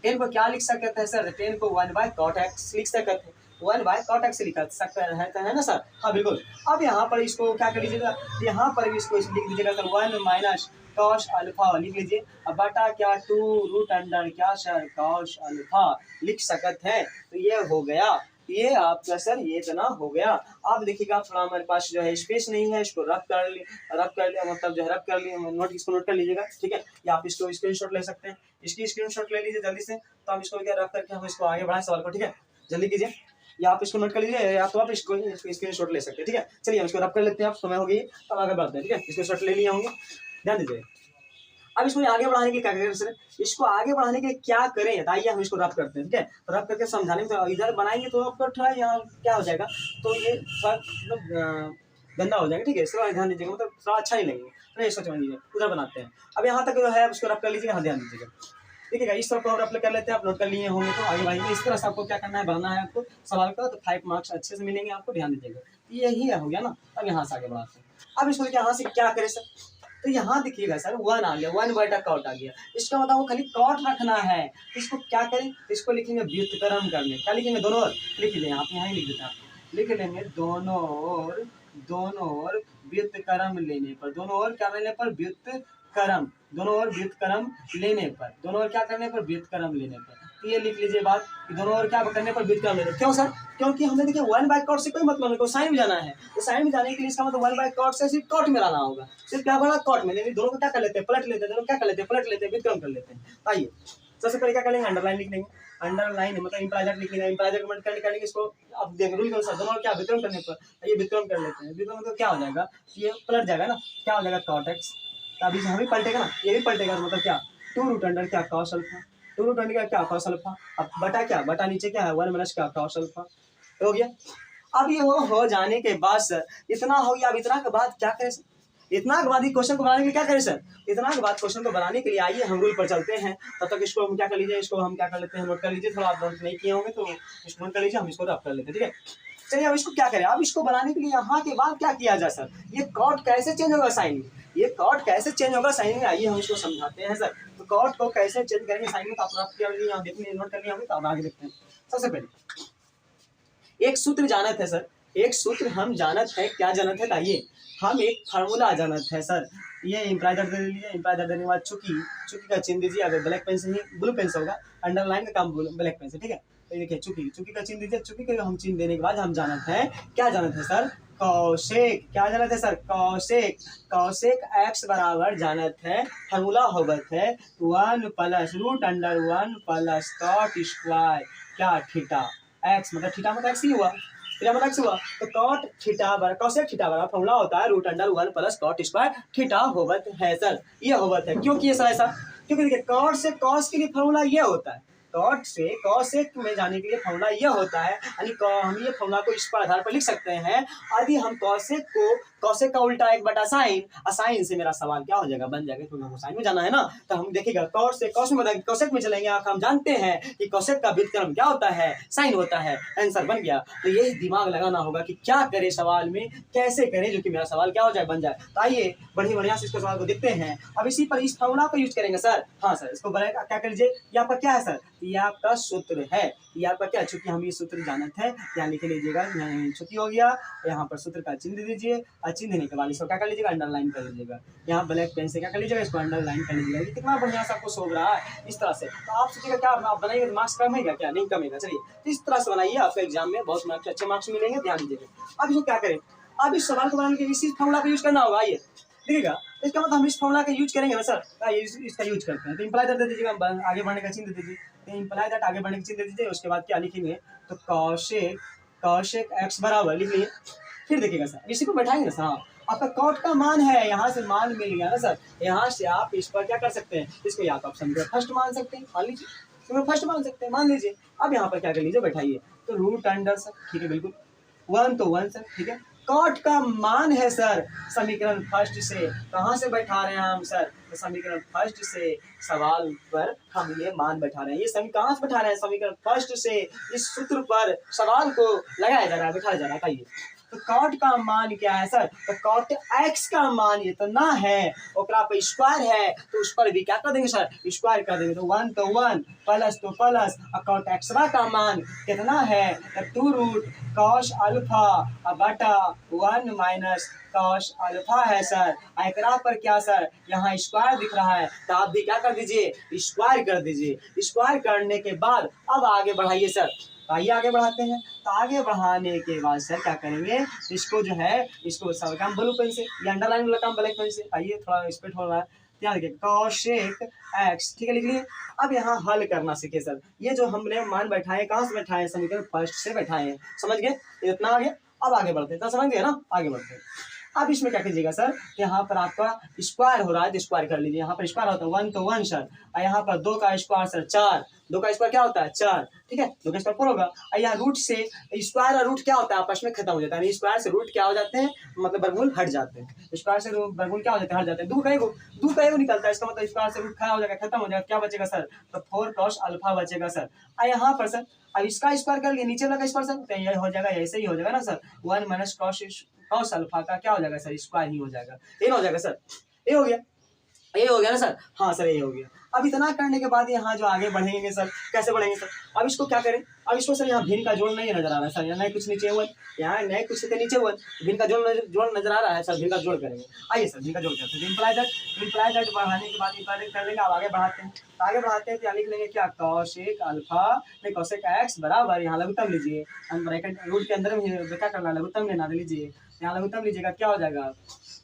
10 को क्या लिख सकते हैं सर, 10 को 1 बाय cot x लिख सकते हैं, 1 बाय cot x लिख सकते हैं ना सर, हाँ बिल्कुल। अब यहाँ पर इसको क्या कर लीजिएगा, यहाँ पर इसको लिख दीजिएगा सर 1 माइनस cos अल्फा लिख लीजिए, अब बटा क्या 2 रूट अंडर क्या सर cos अल्फा लिख सकते हैं। तो ये हो गया, ये आपका सर ये इतना हो गया। आप देखिएगा थोड़ा हमारे पास जो है स्पेस नहीं है, इसको रब कर लिया, मतलब जो है रब कर लिए, इसको नोट कर लीजिएगा, ठीक है। या आप इसको स्क्रीनशॉट ले सकते हैं, इसकी स्क्रीनशॉट ले लीजिए जल्दी से, तो हम इसको क्या रब करके हम इसको आगे बढ़ाएं सवाल को, ठीक है, जल्दी कीजिए। या आप इसको नोट कर लीजिए, या तो आप इसको स्क्रीनशॉट ले सकते हैं, ठीक है। चलिए हम इसको रब कर लेते हैं, आप समय हो गई, अब आगे बढ़ते हैं, ठीक है। स्क्रीनशॉट ले लिए होंगे, ध्यान दीजिए। अब इसको आगे बढ़ाने के लिए क्या करें सर, इसको आगे बढ़ाने के लिए क्या करें, आइए हम इसको रब करते हैं, ठीक है। तो रब करके समझाने में, तो इधर बनाएंगे तो आपका थोड़ा यहाँ क्या हो जाएगा, तो ये मतलब गंदा हो जाएगा, ठीक है, इसको ध्यान दीजिएगा, मतलब थोड़ा अच्छा नहीं लगेगा, तो इसको समझ लीजिए, उधर बनाते हैं। अब यहाँ तक जो है उसको रब कर लीजिएगा, हाँ ध्यान दीजिएगा, ठीक है। इस तरफ को रब कर लेते हैं, आप नोट कर लिए होंगे, तो आगे बढ़ेंगे। इस तरह से आपको क्या करना है, बढ़ना है आपको सवाल का, तो 5 मार्क्स अच्छे से मिलेंगे आपको, ध्यान दीजिएगा। यही हो गया ना, अब यहाँ से आगे बढ़ाते हैं। अब इसको यहाँ से क्या करें सर, तो यहाँ देखिएगा सर 1 आ गया, 1 बटा कॉट आ गया, इसका मतलब वो खाली कॉट रखना है। इसको क्या करें, इसको लिखेंगे व्युत्क्रम करने, क्या लिखेंगे, दोनों ओर लिख लें, आप यहाँ ही लिख देते हैं, लिख लेंगे दोनों ओर व्युत्क्रम लेने पर, दोनों ओर क्या लेने पर, व्युत्क्रम, दोनों ओर व्युत्क्रम लेने पर, दोनों ओर क्या करने पर, व्युत्क्रम लेने पर। तो ये लिख लीजिए बात कि दोनों ओर क्या करने पर व्युत्क्रम लेने। क्यों सर, क्योंकि हमने देखिए 1 बाय कॉट से कोई मतलब नहीं, साइन में जाना है, तो साइन में जाने के लिए इसका मतलब 1 बाय कॉट से सिर्फ कॉट में लाना होगा, सिर्फ क्या बना कॉट में, लेकिन दोनों को क्या कर लेते हैं, पलट लेते हैं, दोनों क्या कर लेते हैं, पलट लेते हैं, व्युत्क्रम कर लेते हैं। आइए सबसे पहले क्या करेंगे, अंडरलाइन लिख लेंगे, अंडरलाइन मतलब इंप्लाइजर लिख लेंगे, इंप्लाइजर कमेंट करने इसको अब देख रूल के अनुसार दोनों क्या व्युत्क्रम करने पर ये व्युत्क्रम कर लेते हैं, व्युत्क्रम तो क्या हो जाएगा, ये पलट जाएगा ना, क्या हो जाएगा cot x, अभी हम भी पलटेगा ना, ये भी पलटेगा, मतलब क्या 2 रूट अंडर क्या cos अल्फा, 2 रूट अंडर क्या cos अल्फा, अब बटा क्या, बटा नीचे क्या है 1 माइनस क्या cos अल्फा, हो गया। अब ये हो जाने के बाद सर इतना हो गया, अब इतना के बाद क्या करें सर, इतना के बाद ही क्वेश्चन को बनाने के लिए क्या करें सर, इतना के बाद क्वेश्चन को बनाने के लिए आइए हम रूल पर चलते हैं। तब तक इसको हम क्या कर लीजिए, इसको हम क्या कर लेते हैं, नोट कर लीजिए, थोड़ा आप नोट नहीं किए होंगे तो इसको नोट कर लीजिए, हम इसको रब कर लेते हैं, ठीक है। चलिए अब इसको क्या करें, अब इसको बनाने के लिए यहाँ के बाद क्या किया जाए सर, ये कॉट कैसे चेंज होगा साइन में, ये कॉट कैसे चेंज होगा साइन में, आइए हम इसको समझाते हैं सर। तो कॉट को कैसे चेंज करेंगे साइन में, तो आप यहाँ देखने नोट कर लिए होंगे, तो आप आगे देखते हैं। सबसे पहले एक सूत्र जानत है सर, एक सूत्र हम जानत है, क्या जानत है, आइए हम एक फार्मूला जानत है सर। ये इंप्लाइजर दे लीजिए, इंप्लाइजर देने के बाद चुकी का चिन्ह दीजिए, अगर ब्लैक पेन से ही ब्लू पेन से होगा, अंडरलाइन का काम ब्लैक पेन से, ठीक है। तो देखिए चुकी का चिन्ह दीजिए, चुकी का हम चिन्ह देने के बाद हम जानत है, क्या जानत है सर, कौशेक, क्या जानत है सर, कौशेक x बराबर जानत है, फार्मूला होगत है 1 plus root under 1 plus cot square क्या थीटा x, मतलब थीटा मतलब x ही हुआ, थीटा मतलब x हुआ, तो cot थीटा बराबर कौशेक थीटा बराबर फार्मूला होता है root under 1 plus cot square theta होगत है सर। ये होगत है क्यों किए सर ऐसा, क्योंकि देखिए cot से cos के लिए फार्मूला ये होता है, कॉट से कॉसेक में जाने के लिए फॉर्मूला यह होता है, यानी हम ये फॉर्मूला को इस पर आधार पर लिख सकते हैं, यदि हम कॉसेक को कौशिक का उल्टा 1/sin, साइन से मेरा सवाल क्या हो जाएगा, बन जाएगा, क्योंकि हमको साइन में जाना है ना। तो हम देखिएगा कौश से कौश में बताएंगे, कौशिक में चलेंगे, हम जानते हैं कि कौशिक का व्युत्क्रम क्या होता है, साइन होता है। आंसर बन गया। तो यही दिमाग लगाना होगा कि क्या करे सवाल में, कैसे करें जो कि मेरा सवाल क्या हो जाए, बन जाए। तो आइए बढ़िया से इसको सवाल को देखते हैं। अब इसी पर इस फॉर्मूला को यूज करेंगे सर। हाँ सर, इसको बनाएगा क्या कर लीजिए, ये आपका क्या है सर, ये आपका सूत्र है, ये आपका क्या, चूंकि हम ये सूत्र जानते हैं, यहाँ लिख लीजिएगा, छुट्टी हो गया, यहाँ पर सूत्र का चिन्ह दीजिए, और चिन्ह देने के बाद इसको क्या कर लीजिएगा, अंडरलाइन कर लीजिएगा। यहाँ ब्लैक पेन से क्या कर लीजिएगा, इसको अंडरलाइन कर लीजिएगा। ये कितना बढ़िया से आपको शोभ रहा है इस तरह से। तो आप सोचिएगा क्या आप बनाइएगा तो मार्क्स कमेगा क्या, नहीं कमेगा। चलिए तो इस तरह से बनाइए, आपको एग्जाम में बहुत मार्क्स, अच्छे मार्क्स मिलेंगे, ध्यान दीजिएगा। अब इसको क्या करें, अब इस सवाल को बनाने के लिए इसी फॉर्मूला का यूज करना होगा। आइए देखिएगा, इसका मतलब हम इस फॉर्मूला का यूज करेंगे ना सर, इसका यूज करते हैं। तो इंप्लाई दे दीजिएगा, आगे बढ़ने का चिन्ह दे दीजिए, तो इंप्लाई दैट आगे बढ़ने का चिन्ह दे दीजिए। उसके बाद क्या लिखेंगे, तो कौशिक एक्स बराबर लिख लिए। फिर देखिएगा सर, इसी को बैठाएंगे ना सर। हाँ, आपका कॉट का मान है, यहाँ से मान मिल गया ना सर, यहाँ से आप इस पर क्या कर सकते हैं, इसको या तो आप समीकरण फर्स्ट मान सकते हैं, मान लीजिए समीकरण फर्स्ट मान सकते हैं, मान लीजिए। अब यहाँ पर क्या कर लीजिए, बैठाइए, तो रूट अंडर सर, ठीक है बिल्कुल, 1 तो 1 सर, ठीक है। कॉट का मान है सर, समीकरण फर्स्ट से कहाँ से बैठा रहे हैं हम सर, तो समीकरण फर्स्ट से सवाल पर हम ये मान बैठा रहे हैं। ये समी कहाँ से बैठा रहे हैं, समीकरण फर्स्ट से इस सूत्र पर सवाल को लगाया जा रहा है, बैठाया जा रहा है। तो कॉट का मान क्या है सर, तो कॉट एक्स का मान इतना है, ओकरा पर स्क्वायर है, तो उस पर भी क्या कर देंगे सर, स्क्वायर कर देंगे। तो 1 तो 1, प्लस तो प्लस, और कॉट एक्स का मान कितना है, तो 2 रूट कॉस अल्फा बटा 1 माइनस कॉस अल्फा है सर। एकरा पर क्या सर, यहाँ स्क्वायर दिख रहा है, तो आप भी क्या कर दीजिए, स्क्वायर कर दीजिए। स्क्वायर करने के बाद अब आगे बढ़ाइए सर, आइए आगे बढ़ाते हैं। तो आगे बढ़ाने के बाद सर क्या करेंगे, इसको जो है, इसको सब काम ब्लू पेन से या अंडरलाइन वाला काम ब्लैक पेन से। आइए थोड़ा स्पीड हो रहा है, ध्यान रखिए, कौशिक एक्स, ठीक है लिख लिए। अब यहाँ हल करना सीखे सर। ये जो हमने मान बैठाए, कहाँ से बैठाए, समीकरण फर्स्ट से बैठाए हैं, समझ गए, इतना आ गया। अब आगे बढ़ते हैं, तो समझ गए ना, आगे बढ़ते हैं। अब इसमें क्या कीजिएगा सर, यहाँ पर आपका स्क्वायर हो रहा है, तो स्क्वायर कर लीजिए। यहाँ पर स्क्वायर होता है 1 तो 1 सर, और यहाँ पर 2 का स्क्वायर सर 4, 2 का स्क्वायर क्या होता है 4, ठीक है, 2 का स्क्वायर 4 होगा। और यहाँ रूट से स्क्वायर और रूट क्या होता है, आपस में खत्म हो जाता है, स्क्वायर से रूट क्या हो जाते हैं, मतलब वर्गमूल हट जाते हैं, स्क्वायर से वर्गमूल क्या हो जाते हैं, हट जाते हैं। 2 का एगो निकलता है, इसका मतलब स्क्वायर से रूट खा हो जाएगा, खत्म हो जाएगा, क्या बचेगा सर, तो 4 cos अल्फा बचेगा सर। और यहाँ पर सर अब इसका स्क्वायर कर लिए, नीचे वाला का स्क्वायर सर, तो ये हो जाएगा, ऐसे ही हो जाएगा ना सर, 1 माइनस कॉस अल्फा का क्या हो जाएगा सर, स्क्वायर ही हो जाएगा, ये हो जाएगा सर, ये हो गया, ये हो गया ना सर। हाँ सर, ये हो गया। अब इतना करने के बाद यहाँ जो आगे बढ़ेंगे सर, कैसे बढ़ेंगे सर, अब इसको क्या करें, अब इसको सर यहाँ भिन्न का जोड़ नहीं नजर आ रहा है सर, यहाँ नहीं कुछ नीचे 1, यहाँ नहीं कुछ नीचे 1, भिन्न का जोड़ नजर आ रहा है सर, भिन्न का जोड़ करेंगे। आइए सर भिन्न का जोड़ करते हैं। इंप्लाई दैट बढ़ाने के बाद इंप्लाई कर लेंगे। अब आगे बढ़ाते हैं, आगे बढ़ाते हैं तो यहाँ लिख लेंगे क्या, कौशिक अल्फा नहीं कौशिक एक्स बराबर, यहाँ लघुत्तम लीजिए, ब्रैकेट रूट के अंदर में क्या करना, लघुत्तम लेना, लीजिए यहाँ लघुत्तम लीजिएगा, क्या हो जाएगा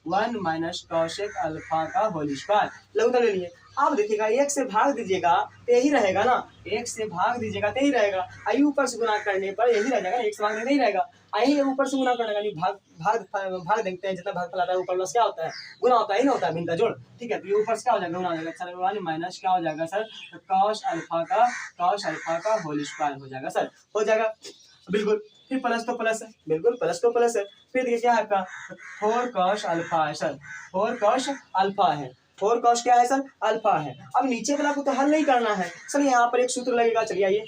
1 माइनस कौशिक अल्फा का होल स्क्वायर, लघुत्तम ले लिए। अब देखिएगा 1 से भाग दीजिएगा तो यही रहेगा ना, 1 से भाग दीजिएगा तो यही रहेगा, आई ऊपर से गुना करने पर यही रह जाएगा, 1 से भाग नहीं रहेगा, आई ऊपर से गुना करने का भाग देखते हैं, जितना भाग फैलाता है ऊपर प्लस क्या होता है, गुना होता है, ही होता है भिन्न का जोड़, ठीक है। तो ये ऊपर से क्या हो जाएगा, गुना हो जाएगा सर, 1 माइनस क्या हो जाएगा सर, कॉस अल्फा का होल स्क्वायर हो जाएगा सर, हो जाएगा बिल्कुल। फिर प्लस तो प्लस है, बिल्कुल प्लस तो प्लस है। फिर देखिए क्या है आपका 4 cos अल्फा है सर, 4 cos अल्फा है, 4 cos क्या है सर, अल्फा है। अब नीचे वाला को तो हल नहीं करना है सर, यहाँ पर एक सूत्र लगेगा, चलिए आइए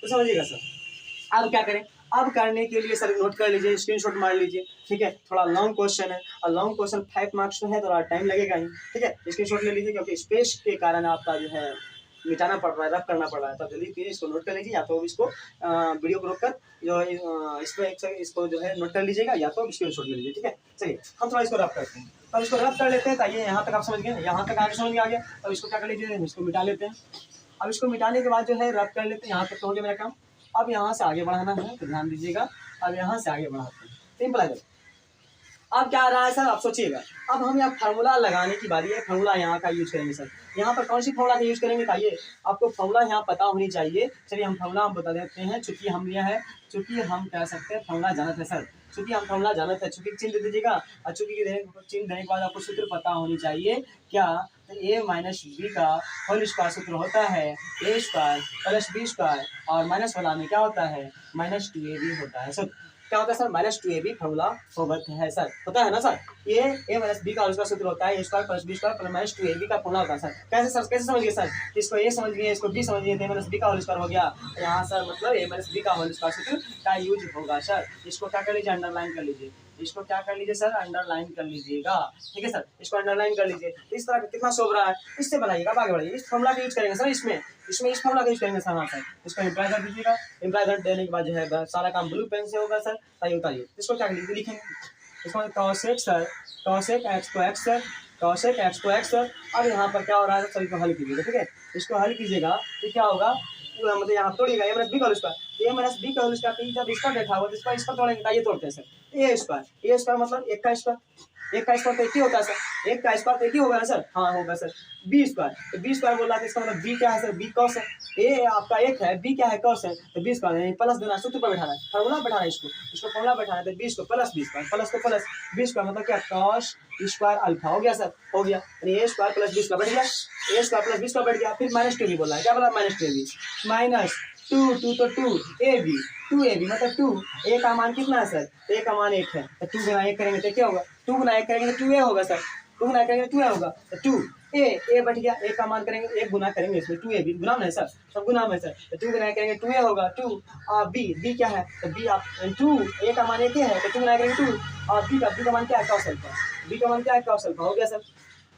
तो समझिएगा सर। अब क्या करें, अब करने के लिए सर नोट कर लीजिए, स्क्रीनशॉट मार लीजिए, ठीक है। थोड़ा लॉन्ग क्वेश्चन है, और लॉन्ग क्वेश्चन 5 मार्क्स में है, थोड़ा टाइम लगेगा ही, ठीक है। स्क्रीनशॉट ले लीजिए, क्योंकि स्पेस के कारण आपका जो है मिटाना पड़ रहा है, रफ करना पड़ रहा है, तो जल्दी प्लीज इसको नोट कर लीजिए, या तो इसको वीडियो को रोककर जो इसको जो है नोट कर लीजिएगा, या तो स्क्रीनशॉट ले लीजिए, ठीक है। चलिए हम थोड़ा इसको रफ करते हैं, अब इसको रफ कर लेते हैं, ताकि यहाँ तक आप समझ गए, यहाँ तक आगे समझ में आ गया। अब इसको क्या कर लीजिए, इसको मिटा लेते हैं। अब इसको मिटाने के बाद जो है रफ कर लेते हैं, यहाँ तक तो हो गया मेरा काम। अब यहाँ से आगे बढ़ाना है, तो ध्यान दीजिएगा, अब यहाँ से आगे बढ़ाते हैं, सिंपल है। अब क्या आ रहा है सर, आप सोचिएगा, अब हम यहाँ फार्मूला लगाने की बारी है, फार्मूला यहाँ का यूज करेंगे सर। यहाँ पर कौन सी फार्मूला का यूज करेंगे, आइए आपको फार्मूला यहाँ पता होनी चाहिए। चलिए हम फार्मूला हम बता देते हैं, चूंकि हम यह है, चूंकि हम कह सकते हैं फार्मूला जानते हैं सर, चूंकि हम फार्मूला जानते हैं, चूंकि चिन्ह दे दीजिएगा, और चूंकि चिन्ह देने के बाद आपको सूत्र पता होनी चाहिए क्या, तो a माइनस बी का होल स्क्वायर सूत्र होता है a square plus B square, और माइनस वाला में क्या होता है, -2ab होता है सर। क्या होता है सर, -2ab फॉर्मूला होता है सर, होता है ना सर। ये a माइनस बी का होल स्क्वायर सूत्र होता है, a square plus B square plus -2ab का फॉर्मूला होता है सर। कैसे सर, कैसे समझिए सर, इसको a समझ गए, इसको b समझ गए, a माइनस बी का होल स्क्वायर हो गया यहाँ सर, मतलब a माइनस बी का होल स्क्वायर सूत्र का यूज होगा सर। इसको क्या कर लीजिए, अंडरलाइन कर लीजिए, इसको क्या कर लीजिए सर, अंडरलाइन कर लीजिएगा, ठीक है सर। इसको अंडरलाइन कर लीजिए, इस तरह कितना शोभ रहा है, इससे बनाइएगा, आगे बढ़िए, इस फॉर्मूला का यूज करेंगे सर, इसमें इस फॉर्मूला का यूज करेंगे सर। हाँ सर, इसको इम्प्लाई कर दीजिएगा, इम्प्लाई कर देने के बाद जो है सारा काम ब्लू पेन से होगा सर। सही उतारिए, इसको क्या लिखेंगे, इसको cosec सर, cosec x को x सर, cosec x को x सर। अब यहाँ पर क्या हो रहा है सर, इसको हल कीजिएगा, ठीक है, इसको हल कीजिएगा तो क्या होगा, मतलब यहाँ तोड़िएगा a माइनस बी का whole square, a minus B का होल स्क्वायर जब इसका बैठा हुआ तो इसका तोड़ेंगे, ये तोड़ते हैं सर, a स्क्वायर मतलब एक का स्क्वायर, एक का स्क्वायर तो एक ही होता है सर, एक का स्क्वायर तो एक ही होगा ना सर, हाँ होगा सर। बी स्क्वायर, तो बी स्क्वायर बोल रहा था, इसका मतलब बी क्या है सर, बी कॉस है, ए आपका एक है, बी क्या है कॉस है, तो बी स्क्वायर प्लस देना, सूत्र पर बैठाना है, फॉर्मूला बैठाना है, इसको फॉर्मूला बैठाना है, तो B square plus B square, plus को प्लस बी स्क्वायर मतलब क्या, कॉस स्क्वायर अल्फा हो गया सर, हो गया, यानी ए स्क्वायर प्लस बी स्क्वायर बैठ गया, ए स्क्वायर प्लस बी स्क्वायर बैठ गया। फिर -2b बोल रहा है, क्या बोला, -2b, -2 तो 2ab, 2ab मतलब 2, a का मान कितना है सर, a का मान 1 है, तो 2 गुना 1 करेंगे तो क्या होगा, 2 गुना 1 करेंगे तो 2a होगा सर, 2 गुना करेंगे तो 2a होगा, तो 2a बैठ गया, a का मान करेंगे 1 गुना करेंगे, इसमें 2ab गुना में है सर, सब गुना में सर, तो 2 गुना करेंगे 2a होगा, 2 और b क्या है, तो b आप 2, a का मान 1 है, तो 2 गुना करेंगे 2 और b का मान क्या है, cos अल्फा, b का मान क्या है, cos अल्फा हो गया सर।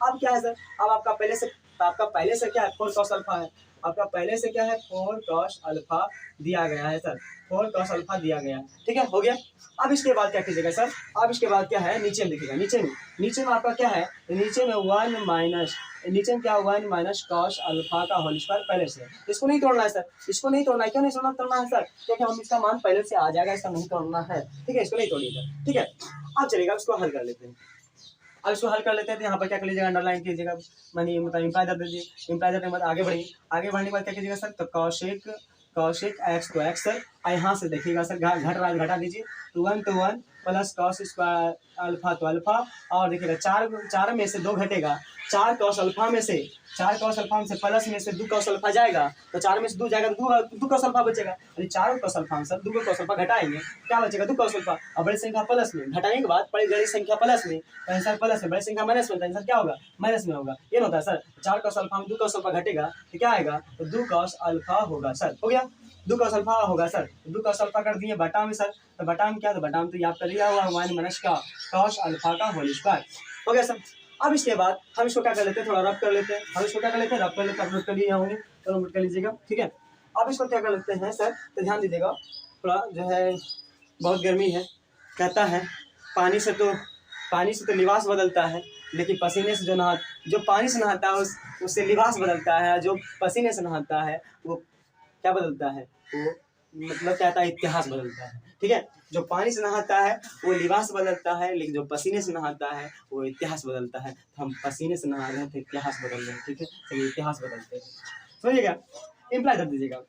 अब क्या है सर, अब आपका पहले से क्या है, 4 cos अल्फा है, आपका पहले से क्या है, 4 cos अल्फा दिया गया है सर, 4 cos अल्फा दिया गया है, ठीक है, हो गया। अब इसके बाद क्या कीजिएगा सर, अब इसके बाद क्या है, नीचे में लिखिएगा, नीचे में आपका क्या है, नीचे में 1 माइनस, नीचे में क्या 1 माइनस cos अल्फा का होल स्क्वायर पहले से, इसको नहीं तोड़ना है सर, इसको नहीं तोड़ना है, क्यों नहीं तोड़ना है सर, क्योंकि हम इसका मान पहले से आ जाएगा, इसका नहीं तोड़ना है, ठीक है, इसको नहीं तोड़िएगा, ठीक है। अब चलिएगा इसको हल कर लेते हैं, अब इसको हल कर लेते हैं, तो यहाँ पर क्या कर लीजिएगा, अंडरलाइन कीजिएगा, मानिए मतलब इम्प्लाई कर दीजिए, इम्प्लाई करने के बाद आगे बढ़िए, आगे बढ़ने के बाद क्या कीजिएगा सर, तो cosec x को x सर, और यहाँ से देखिएगा सर घट रहा है, घटा दीजिए, तो 1 तो 1 प्लस cos स्क्वायर अल्फा तो अल्फा, और देखिएगा 4 में से 2 घटेगा, 4 cos अल्फा में से प्लस में से 2 cos अल्फा जाएगा, तो 4 में से 2 जाएगा तो 2 cos अल्फा बचेगा, यानी 4 cos alpha sir 2 cos alpha घटाएंगे, क्या बचेगा 2 cos अल्फा, और बड़ी संख्या प्लस में, घटाने के बाद बड़ी संख्या प्लस में, तो आंसर प्लस में, बड़ी संख्या माइनस में, तो आंसर क्या होगा, माइनस में होगा, ये होता है सर, 4 cos अल्फा में 2 cos अल्फा घटेगा, तो क्या आएगा, तो 2 cos अल्फा होगा सर, हो गया, 2 cos अल्फा होगा सर, 2 cos अल्फा कर दिए बटा में सर, तो बटा में क्या, तो बटा में तो याद कर लिया हुआ 1 माइनस का cos अल्फा का होल स्क्वायर, हो गया सर। अब इसके बाद हम इसको क्या कर लेते हैं, थोड़ा रब कर लेते हैं, हम इसको क्या कर लेते हैं, रब कर लेते हैं, नोट कर लिए होंगे, तो नोट कर लीजिएगा, ठीक है। अब इसको क्या कर लेते हैं सर, तो ध्यान दीजिएगा, थोड़ा जो है बहुत गर्मी है, कहता है पानी से तो लिबास बदलता है, लेकिन पसीने से जो पानी से नहाता है उससे लिबास बदलता है, जो पसीने से नहाता है वो क्या बदलता है, वो मतलब कहता है इतिहास बदलता है, ठीक है। जो पानी से नहाता है वो लिबास बदलता है, लेकिन जो पसीने से नहाता है वो इतिहास बदलता है, तो हम पसीने से नहा रहे हैं तो इतिहास बदल रहे हैं, ठीक है, चलिए इतिहास बदलते हैं, समझिएगा, इम्प्लाई कर दीजिएगा।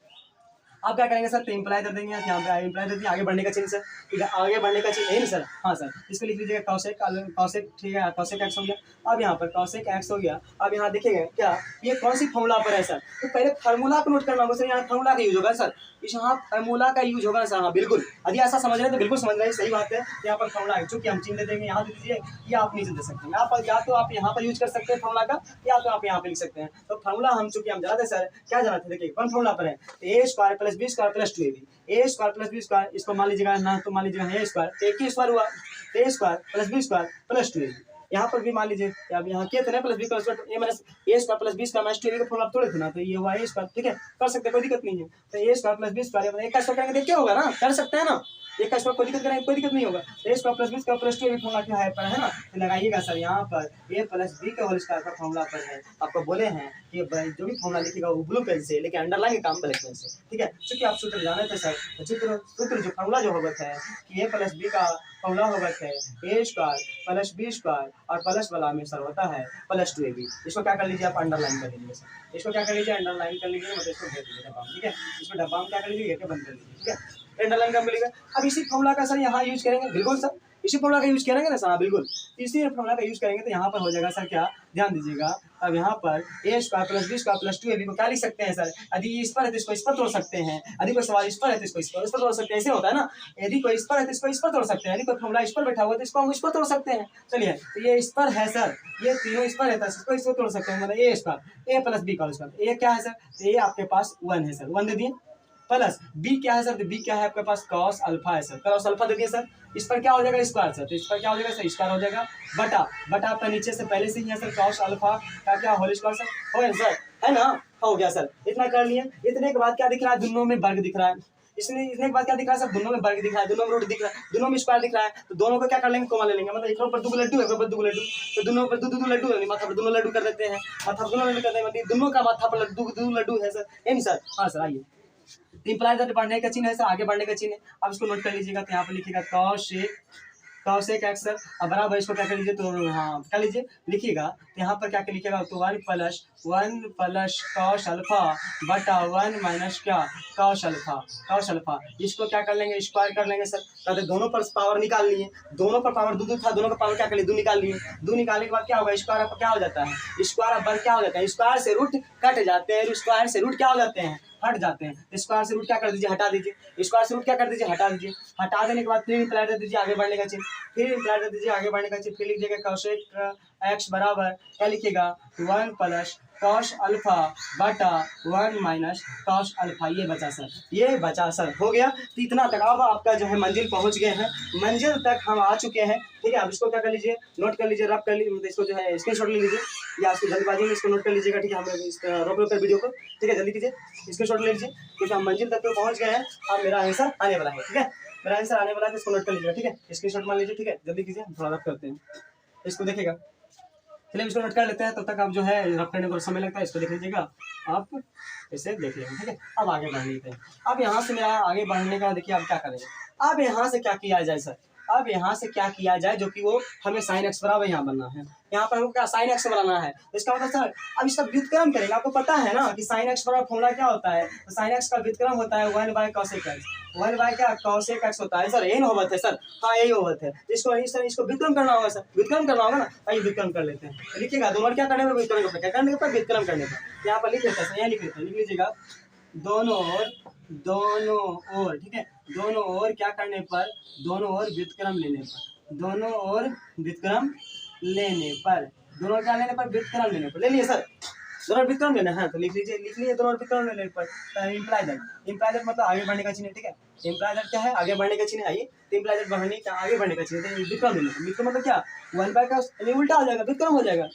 आप क्या करेंगे सर, तो इम्प्लाई कर देंगे, यहाँ पे इम्प्लाई कर दिए, आगे बढ़ने का चिन्ह सर, ठीक है, आगे बढ़ने का चिन्ह है ना सर, हाँ सर, इसको लिख लीजिएगा cosec, ठीक है, cosec x हो गया, अब यहाँ पर cosec x हो गया, अब यहाँ देखिएगा क्या, ये कौन सी फॉर्मूला पर है सर, तो पहले फार्मूला को नोट करना होगा सर, यहाँ फार्मूला का यूज होगा सर, इस यहाँ फार्मूला का यूज होगा सर, हाँ बिल्कुल, यदि ऐसा समझ रहे हैं तो बिल्कुल समझ रहे हैं, सही बात है, यहाँ पर फार्मूला है, चूंकि हम चिन्ह दे देंगे, यहाँ दे दीजिए, या आप नीचे दे सकते हैं, या तो आप यहाँ पर यूज कर सकते हैं फार्मूला का, या तो आप यहाँ पे लिख सकते हैं, तो फार्मूला हम चूंकि हम जानते हैं सर, क्या जानते हैं, देखिए कौन फार्मूला पर है, a square plus B square plus 2ab, a square plus B square, इसको मान लीजिएगा ना, तो मान लीजिएगा ए स्क्वायर, एक ही स्क्वायर हुआ, a square plus B square plus 2ab, यहाँ पर भी मान लीजिए, अब यहाँ किए थे ना plus b plus a minus a square plus B square minus 2ab का फॉर्मूला तोड़े थे ना, तो ये हुआ ए स्क्वायर, ठीक है, कर सकते हैं, कोई दिक्कत नहीं है, तो ए स्क्वायर प्लस बी स्क्वायर एक का स्क्वायर करेंगे तो क्या होगा ना, कर सकते हैं ना, एक का स्क्वायर कोई दिक्कत नहीं होगा, a square plus B square plus 2ab formula क्या है ना, तो लगाइएगा सर, यहाँ पर ए प्लस बी के होल स्क्वायर का फॉर्मूला पर है, आपको बोले हैं कि जो भी फॉर्मूला लिखेगा वो ब्लू पेन से, लेकिन अंडरलाइन का काम ब्लैक पेन से, ठीक है, क्योंकि आप सूत्र जाने थे सर, सूत्र जो फॉर्मूला जो होगा है कि ए प्लस बी का फॉर्मूला होगा है a square plus B square और प्लस वाला में सर होता है प्लस 2ab, इसको क्या कर लीजिए आप अंडरलाइन कर लीजिए सर, इसको क्या कर लीजिए अंडरलाइन कर लीजिए, मतलब इसको भेज दीजिए डब्बा में, ठीक है, इसको डब्बा में क्या कर लीजिए, घेर के बंद कर लीजिए, ठीक है, अंडरलाइन कर मिलेगा। अब इसी फॉर्मूला का सर यहाँ यूज करेंगे, बिल्कुल सर इसी फॉर्मूला का यूज करेंगे ना सर, बिल्कुल इसी फॉर्मूला का यूज करेंगे, तो यहाँ पर हो जाएगा सर क्या, ध्यान दीजिएगा, अब यहाँ पर a square plus B square plus 2ab को क्या लिख सकते हैं सर? यदि इस पर है तो इसको इस पर तोड़ सकते हैं, यदि कोई सवाल इस पर है तो इसको इस पर तोड़ सकते हैं, ऐसे होता है ना। यदि कोई इस पर है तो इसको इस पर तोड़ सकते हैं, यदि कोई फॉर्मूला इस पर बैठा हुआ है तो इसको हम इस पर तोड़ सकते हैं। चलिए, तो ये इस पर है सर, ये तीनों इस पर है तो इसको इसको तोड़ सकते हैं, मतलब ए स्क्वायर ए प्लस बी का स्क्वायर। ए क्या है सर? तो ये आपके पास 1 है सर, 1 दे दिए, प्लस बी क्या है सर? तो बी क्या है आपके पास? cos अल्फा है सर, cos अल्फा दे दिए सर। इस पर क्या हो जाएगा? स्क्वायर सर, तो इस पर क्या हो जाएगा सर? स्क्वायर हो जाएगा, बटा बटा आपका नीचे से पहले से ही है सर cos अल्फा का क्या होल स्क्वायर सर, हो गया सर, है ना? हो गया सर, इतना कर लिए। इतने के बाद क्या दिख रहा है? दोनों में वर्ग दिख रहा है। इसमें इतने के बाद क्या दिख रहा है सर? दोनों में वर्ग दिख रहा है, दोनों में रूट दिख रहा है, दोनों में स्क्वायर दिख रहा है, तो दोनों को क्या कर लेंगे? कॉमन ले लेंगे, मतलब एक ऊपर 2 लड्डू है, ऊपर 2 लड्डू, तो दोनों ऊपर 2 लड्डू है, माथा पर दोनों लड्डू कर देते हैं, माथा पर दोनों लड्डू कर देते हैं, दोनों का माथा पर 2 लड्डू है सर, है नहीं सर? हाँ सर, आइए, इंप्लाइज दैट बढ़ने का चिन्ह है सर, आगे बढ़ने का चिन्ह है। अब इसको नोट कर लीजिएगा, तो यहाँ पर लिखिएगा cos x सर, अब बराबर इसको क्या कर लीजिए, तो हाँ क्या लीजिए, लिखिएगा, तो यहाँ पर क्या कर लिखिएगा, तो 1 प्लस cos अल्फा बटा 1 माइनस क्या cos अल्फा। इसको क्या कर लेंगे? स्क्वायर कर लेंगे सर। कहते दोनों पर पावर निकाल लिए, दोनों पर पावर 2 था, दोनों का पावर क्या कर लिए? 2 निकाल लिए, 2 निकालने के बाद क्या होगा? स्क्वायर क्या हो जाता है? स्क्वायर अब क्या हो जाता है? स्क्वायर से रूट कट जाते हैं, स्क्वायर से रूट क्या हो जाते हैं? हट जाते हैं। स्क्वायर से रूट क्या कर दीजिए? हटा दीजिए, स्क्वायर से रूट क्या कर दीजिए? हटा दीजिए, हटा देने के बाद फिर इंप्लाई दे दीजिए आगे बढ़ने का चिन्ह, फिर इंप्लाई दे दीजिए आगे बढ़ने का चिन्ह, फिर लीजिएगा cos x बराबर क्या लिखिएगा? 1 प्लस cos अल्फा बटा 1 माइनस cos अल्फा। ये बचा सर, ये बचा सर, हो गया। तो इतना तक अब आपका जो है मंजिल पहुंच गए हैं, मंजिल तक हम आ चुके हैं, ठीक है। अब इसको क्या कर लीजिए? नोट कर लीजिए, रब कर लीजिए, मतलब इसको जो है स्क्रीनशॉट ले लीजिए, या इसको जल्दबाजी में इसको नोट कर लीजिएगा, ठीक है। हम रोक कर वीडियो को, ठीक है, जल्दी कीजिए, स्क्रीनशॉट ले लीजिए, क्योंकि हम मंजिल तक तो पहुंच गए हैं। अब मेरा आंसर आने वाला है, ठीक है, मेरा आंसर आने वाला है, इसको नोट कर लीजिएगा, ठीक है, स्क्रीनशॉट मान लीजिए, ठीक है, जल्दी कीजिए, थोड़ा रब करते हैं, इसको देखिएगा। चलिए इसको नोट कर लेते हैं, तब तक आप जो है रब करने को समय लगता है, इसको देख लीजिएगा, आप इसे देख लीजिए, ठीक है। अब आगे बढ़ लेते हैं। अब यहाँ से मेरा आगे बढ़ने का देखिए, अब क्या करेंगे? अब यहाँ से क्या किया जाए सर? अब यहाँ से क्या किया जाए जो कि वो हमें sin x बराबर यहाँ बनना है, यहाँ पर हमको क्या sin x बनाना है, तो इसका मतलब सर अब इसका व्युत्क्रम करेंगे। आपको पता है ना कि sin x बराबर फॉर्मूला क्या होता है? तो sin x का व्युत्क्रम होता है 1 बाय cos x, 1 बाय क्या cos x होता है सर, यही नौबत है सर, हाँ यही नौबत है। इसको इसको व्युत्क्रम करना होगा सर, व्युत्क्रम करना होगा ना, आइए व्युत्क्रम कर लेते हैं। लिखिएगा दोनों क्या करने पर? व्युत्क्रम करने पर, व्युत्क्रम करने पर यहाँ पर लिख लेते हैं, यहाँ लिख लेते हैं, लिख लीजिएगा दोनों ओर, ठीक है, दोनों ओर क्या करने पर? दोनों ओर व्युत्क्रम लेने पर, दोनों ओर व्युत्क्रम लेने पर, दोनों क्या लेने पर? व्युत्क्रम लेने पर। ले लिए सर, दोनों व्युत्क्रम लेना है तो लिख लीजिए, लिख लीजिए दोनों व्युत्क्रम लेने पर। इंप्लाई दैट मतलब आगे बढ़ने का चिन्ह, ठीक है, इंप्लाई दैट क्या है? आगे बढ़ने का चिन्ह। आइए, तो इंप्लाई दैट बढ़ने का आगे बढ़ने का चिन्ह, तो व्युत्क्रम लेने पर, व्युत्क्रम मतलब क्या? 1 बाय cos, उल्टा हो जाएगा, व्युत्क्रम हो जाएगा,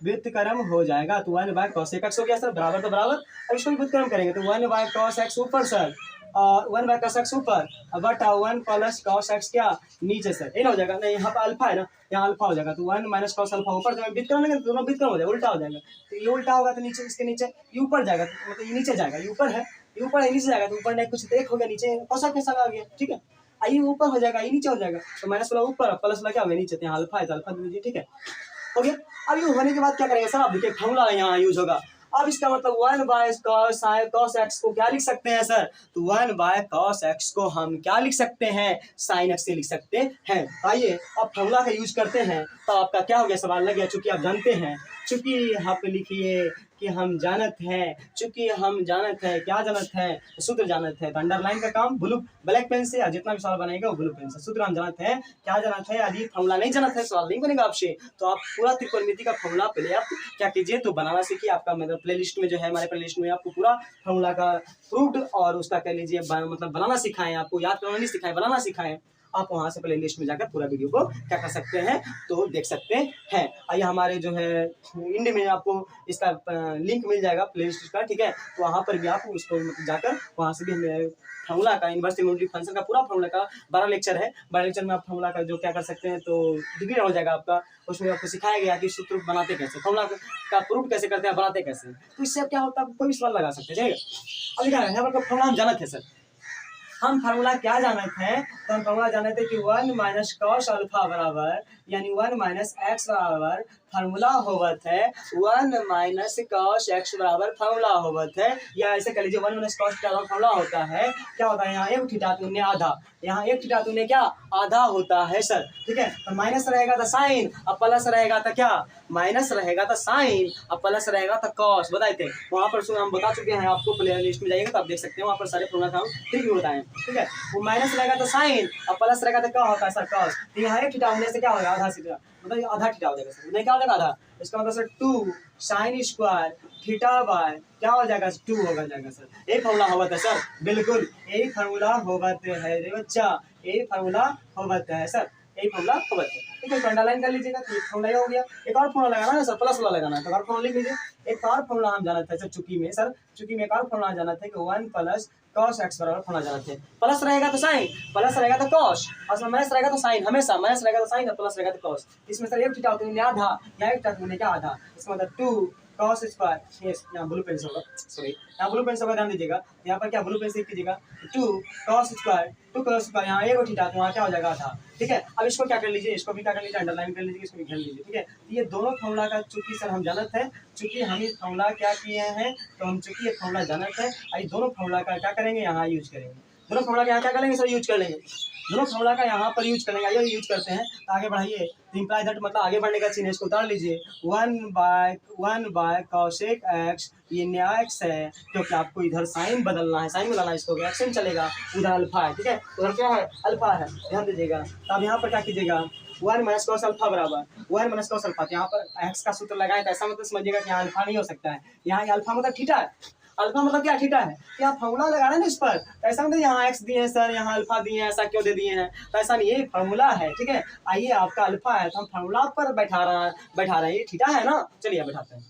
व्युत्क्रम हो जाएगा, तो 1 बाय cos x हो गया सर, बराबर तो बराबर। अब इसको व्युत्क्रम करेंगे तो 1 बाय cos x ऊपर सर, और 1 बाय cos x ऊपर, बटा 1 प्लस cos x क्या नीचे सर, ये ना हो जाएगा, नहीं यहाँ पर अल्फा है ना, यहाँ अल्फा हो जाएगा, तो 1 माइनस cos अल्फा ऊपर, जब व्युत्क्रम लेंगे दोनों व्युत्क्रम हो जाएगा, उल्टा हो जाएगा, तो ये उल्टा होगा तो नीचे, इसके नीचे ये ऊपर जाएगा, मतलब ये नीचे जाएगा, ये ऊपर है, ये ऊपर है, नीचे जाएगा, तो ऊपर नहीं कुछ एक हो गया, नीचे cos कैसा आ गया, ठीक है, ये ऊपर हो जाएगा, ये नीचे हो जाएगा, तो माइनस वाला ऊपर, प्लस वाला क्या हो गया नीचे, तो यहाँ अल्फा है तो अल्फा दे दीजिए, ठीक है, हो गया। अब ये होने के बाद क्या करेंगे सर? आप देखिए फॉर्मूला यहाँ यूज होगा। अब इसका मतलब 1 बाय cos x को क्या लिख सकते हैं सर? तो 1 बाय cos x को हम क्या लिख सकते हैं? sin x से लिख सकते हैं। आइए अब फॉर्मूला का यूज करते हैं, तो आपका क्या हो गया? सवाल लग गया, चूंकि आप जानते हैं, चूंकि यहाँ पे लिखिए कि हम जानत हैं, चूंकि हम जानत है, क्या जानत है? सूत्र जानत है, तो अंडरलाइन का काम ब्लैक पेन से, जितना भी सवाल बनेगा वो ब्लू पेन से। सूत्र हम जानत है, क्या जानत है, यदि फॉर्मूला नहीं जानत है सवाल नहीं बनेगा आपसे, तो आप पूरा त्रिकोणमिति का फॉर्मूला पहले आप क्या कीजिए, तो बनाना सीखिए। आपका मतलब प्लेलिस्ट में जो है, हमारे प्लेलिस्ट में आपको पूरा फॉर्मूला का प्रूफ्ड और उसका कह लीजिए मतलब बनाना सिखाएं, आपको याद करना नहीं सिखाएं, बनाना सिखाएं। आप वहां से प्ले लिस्ट में जाकर पूरा वीडियो को क्या कर सकते हैं, तो देख सकते हैं। आइए हमारे जो है इंड में आपको इसका लिंक मिल जाएगा प्ले लिस्ट का, ठीक है, तो वहाँ पर भी आप उसको जाकर वहाँ से भी हमें फॉर्मूला का इनवर्स ट्रिग्नोमेट्री फंक्शन का पूरा फॉर्मूला का 12 लेक्चर है, 12 लेक्चर में आप फॉर्मूला का जो क्या कर सकते हैं, तो डिग्री हो जाएगा आपका। उसमें आपको सिखाया गया कि सूत्र बनाते कैसे, फॉर्मूला का प्रूफ कैसे करते हैं, बनाते कैसे, तो इससे क्या होता है, कोई भी सवाल लगा सकते हैं। अब लिखा है फॉर्मूला हम जानते हैं सर, हम फार्मूला क्या जानते हैं, तो हम फार्मूला जानते हैं कि 1 माइनस cos अल्फा बराबर यानी 1 माइनस एक्स बराबर फार्मूला होवत है 1 माइनस कॉस एक्स बराबर फार्मूला होवत है, या ऐसे कर लीजिए 1 माइनस कॉस थीटा का फार्मूला होता है, क्या होता है यहाँ एक थीटा तुमने आधा, यहाँ एक थीटा तुमने क्या आधा होता है सर, ठीक है। तो माइनस रहेगा तो साइन और प्लस रहेगा तो क्या, माइनस रहेगा तो साइन और प्लस रहेगा तो कॉस, बताए थे वहाँ पर हम बता चुके हैं आपको, प्ले लिस्ट में जाइएगा तो आप देख सकते हैं वहाँ पर सारे फॉर्मूला हम ठीक भी बताएं, ठीक है। वो माइनस रहेगा तो साइन और प्लस रहेगा तो क्या होता है सर कॉस, तो यहाँ एक थीटा होने से क्या होगा आधा थीटा, मतलब आधा थीटा हो जाएगा सर, नहीं क्या हो जाएगा आधा, इसका मतलब sir 2 sine square theta by क्या हो जाएगा 2 होगा जाएगा सर, यही फार्मूला होता है सर, बिल्कुल यही फार्मूला होता है रे बच्चा, यही फार्मूला होता है सर, यही फार्मूला होता है, ठीक है। अंडरलाइन कर लीजिएगा तो ये फार्मूला हो गया, एक और फार्मूला लगाना है सर, प्लस वाला लगाना है तो और फार्मूला लिख लीजिए, एक और फार्मूला हम जाना था सर चुकी में, सर चुकी में एक और फार्मूला जाना था कि 1 प्लस cos x बराबर फार्मूला जाना थे, प्लस रहेगा तो साइन, प्लस रहेगा तो cos और माइनस रहेगा तो साइन, हमेशा माइनस रहेगा तो साइन और प्लस रहेगा तो cos, इसमें सर एक थीटा होता है आधा, या एक थीटा तुमने क्या आधा, इसका मतलब 2 cos स्क्वायर, यस यहाँ ब्लू पेन से होगा, सॉरी यहाँ ब्लू पेन से होगा, ध्यान दीजिएगा यहाँ पर क्या ब्लू पेन से लिख कीजिएगा 2 cos स्क्वायर, 2 cos स्क्वायर, यहाँ एक थीटा तो वहाँ क्या हो जाएगा आधा, ठीक है। अब इसको क्या कर लीजिए, इसको भी क्या कर लीजिए अंडरलाइन कर लीजिए, इसको भी कर लीजिए, ठीक है। ये दोनों फार्मूला का चूंकि सर हम जानत है, चूंकि हम ये फार्मूला क्या किए हैं, तो हम चूंकि ये फार्मूला जानत है, ये दोनों फार्मूला का क्या करेंगे यहाँ यूज करेंगे, दोनों फार्मूला का यहाँ क्या करेंगे सर यूज कर लेंगे, दोनों फार्मूला का यहाँ पर यूज करेंगे, आइए यूज करते हैं तो आगे बढ़ाइए, तो इम्प्लाई दैट मतलब आगे बढ़ने का चिन्ह है, इसको उतार लीजिए 1 बाय कॉसेक एक्स, ये नया एक्स है क्योंकि आपको इधर साइन बदलना है, साइन बदलना है, इसको एक्शन चलेगा, उधर अल्फा है, ठीक है, उधर क्या है अल्फा है, ध्यान दीजिएगा। तो अब यहाँ पर क्या कीजिएगा 1 माइनस कॉस अल्फा बराबर 1 माइनस कॉस अल्फा, यहाँ पर एक्स का सूत्र लगाए तो ऐसा मतलब समझिएगा कि यहाँ अल्फा नहीं हो सकता है, यहाँ अल्फा मतलब थीटा है, अल्फा मतलब क्या थीटा है, क्या फार्मूला लगा रहे हैं ना इस पर, तो ऐसा मतलब यहाँ एक्स दिए हैं सर, यहाँ अल्फा दिए हैं, ऐसा क्यों दे दिए हैं, तो ऐसा नहीं, ये फार्मूला है, ठीक है। आइए आपका अल्फा है तो हम फार्मूला पर बैठा रहे हैं, ये थीटा है ना, चलिए बैठाते हैं।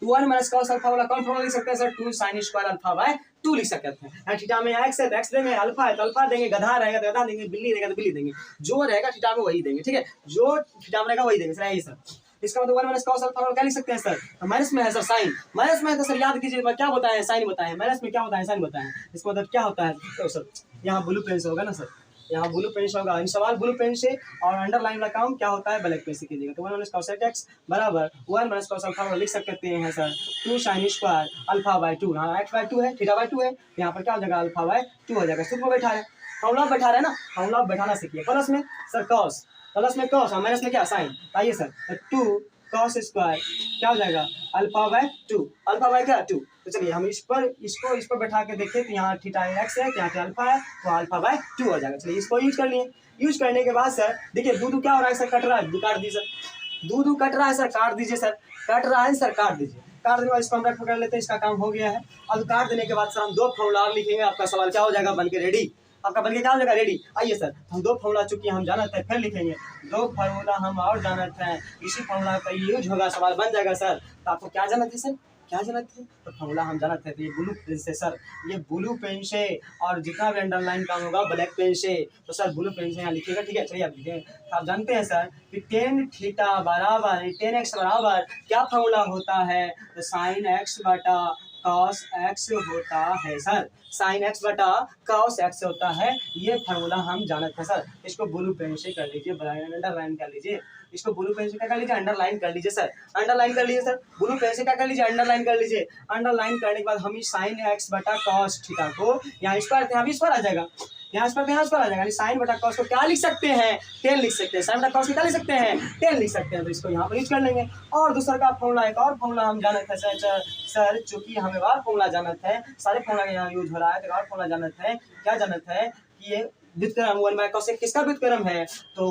1 माइनस कॉस अल्फा वाला कौन फार्मूला लिख सकते हैं sir, 2 sine square alpha by 2 लिख सकते हैं, यहाँ थीटा में एक्स है तो एक्स देंगे, अल्फा है तो अल्फा देंगे, गधा रहेगा तो गधा देंगे, बिल्ली रहेगा तो बिल्ली देंगे, जो रहेगा थीटा में वही देंगे, ठीक है, जो थीटा में रहेगा वही देंगे सर, यही सर। इसका मतलब 1 माइनस कॉस अल्फा क्या लिख सकते हैं सर, तो माइनस में है सर साइन, माइनस में है तो सर याद कीजिए क्या होता है साइन बताएं, माइनस में क्या होता है साइन बताएं, इसका मतलब क्या होता है तो सर यहाँ ब्लू पेन से होगा ना सर, यहाँ ब्लू पेन से होगा, इन सवाल ब्लू पेन से, और अंडरलाइन का काम क्या होता है ब्लैक पेन से कीजिएगा। तो 1 माइनस कॉस एक्स बराबर 1 माइनस कॉस अल्फा लिख सकते हैं sir 2 sine square alpha by 2, यहाँ एक्स बाय 2 है, थीटा बाय 2 है, यहाँ पर क्या हो जाएगा अल्फा बाय 2 हो जाएगा, सूत्र बैठा है, फार्मूला बैठा रहे ना, फार्मूला बैठाना सीखिए, प्लस में सर कॉस, प्लस में कॉस और माइनस में क्या साइन, आइए सर 2 cos स्क्वायर क्या हो जाएगा अल्फा बाय 2, अल्फा बाय क्या 2, तो चलिए हम इस पर बैठा के देखें तो यहाँ थीटा एक्स है, यहाँ पे अल्फा है तो अल्फा बाय 2 हो जाएगा, चलिए इसको यूज कर लिए, यूज करने के बाद सर देखिए दूध क्या हो रहा है सर, कट रहा है, काट दीजिए सर, दूध कट रहा है सर, काट दीजिए सर, कट रहा है सर काट दीजिए, काट देने के बाद इसको हम पकड़ लेते हैं, इसका काम हो गया है। अब काट देने के बाद सर हम 2 फार्मूला लिखेंगे, आपका सवाल क्या हो जाएगा बन के रेडी, आपका बनके क्या हो जाएगा रेडी। आइए सर हम 2 फार्मूला चुकी हम जानत है, फिर लिखेंगे 2 फार्मूला हम और जानत हैं, इसी फार्मूला का यूज होगा, सवाल बन जाएगा सर। तो आपको क्या जानत है सर, क्या जानत है, तो फार्मूला हम जानत है, तो ये ब्लू पेन से सर, ये ब्लू पेन से, और जितना भी अंडरलाइन काम होगा ब्लैक पेन से, तो सर ब्लू पेन से यहाँ लिखिएगा, ठीक है। चलिए आप लिखें, आप जानते हैं सर कि टेन थीटा बराबर 10x बराबर क्या फार्मूला होता है, तो साइन एक्स बटा cos x होता है सर, साइन एक्स बटा cos x होता है, ये फार्मूला हम जानते हैं सर। इसको ब्लू पेन से कर लीजिए, अंडरलाइन कर लीजिए, इसको ब्लू पेन से क्या कर लीजिए अंडरलाइन कर लीजिए सर, अंडरलाइन कर लीजिए सर, ब्लू पेन से क्या कर लीजिए अंडरलाइन कर लीजिए, अंडरलाइन करने के बाद हम साइन एक्स बटा cos थीटा को यहाँ इस पर आ जाएगा, यहाँ पर आ जाएगा, साइन बटा कॉस को क्या लिख सकते हैं 10 लिख सकते हैं, साइन बटा कॉस को क्या लिख सकते हैं 10 लिख सकते हैं, तो इसको यहाँ पर यूज कर लेंगे। और दूसरा का फॉर्मूला, एक और फॉर्मूला हम जानते हैं सर चूंकि हमें बार फॉर्मूला जानते हैं, सारे फॉर्मूला यहाँ यूज हो रहा है, तो और फॉर्मूला जानते हैं, क्या जानते हैं कि ये व्युत्क्रम 1 बाय कॉसेक किसका व्युत्क्रम है, तो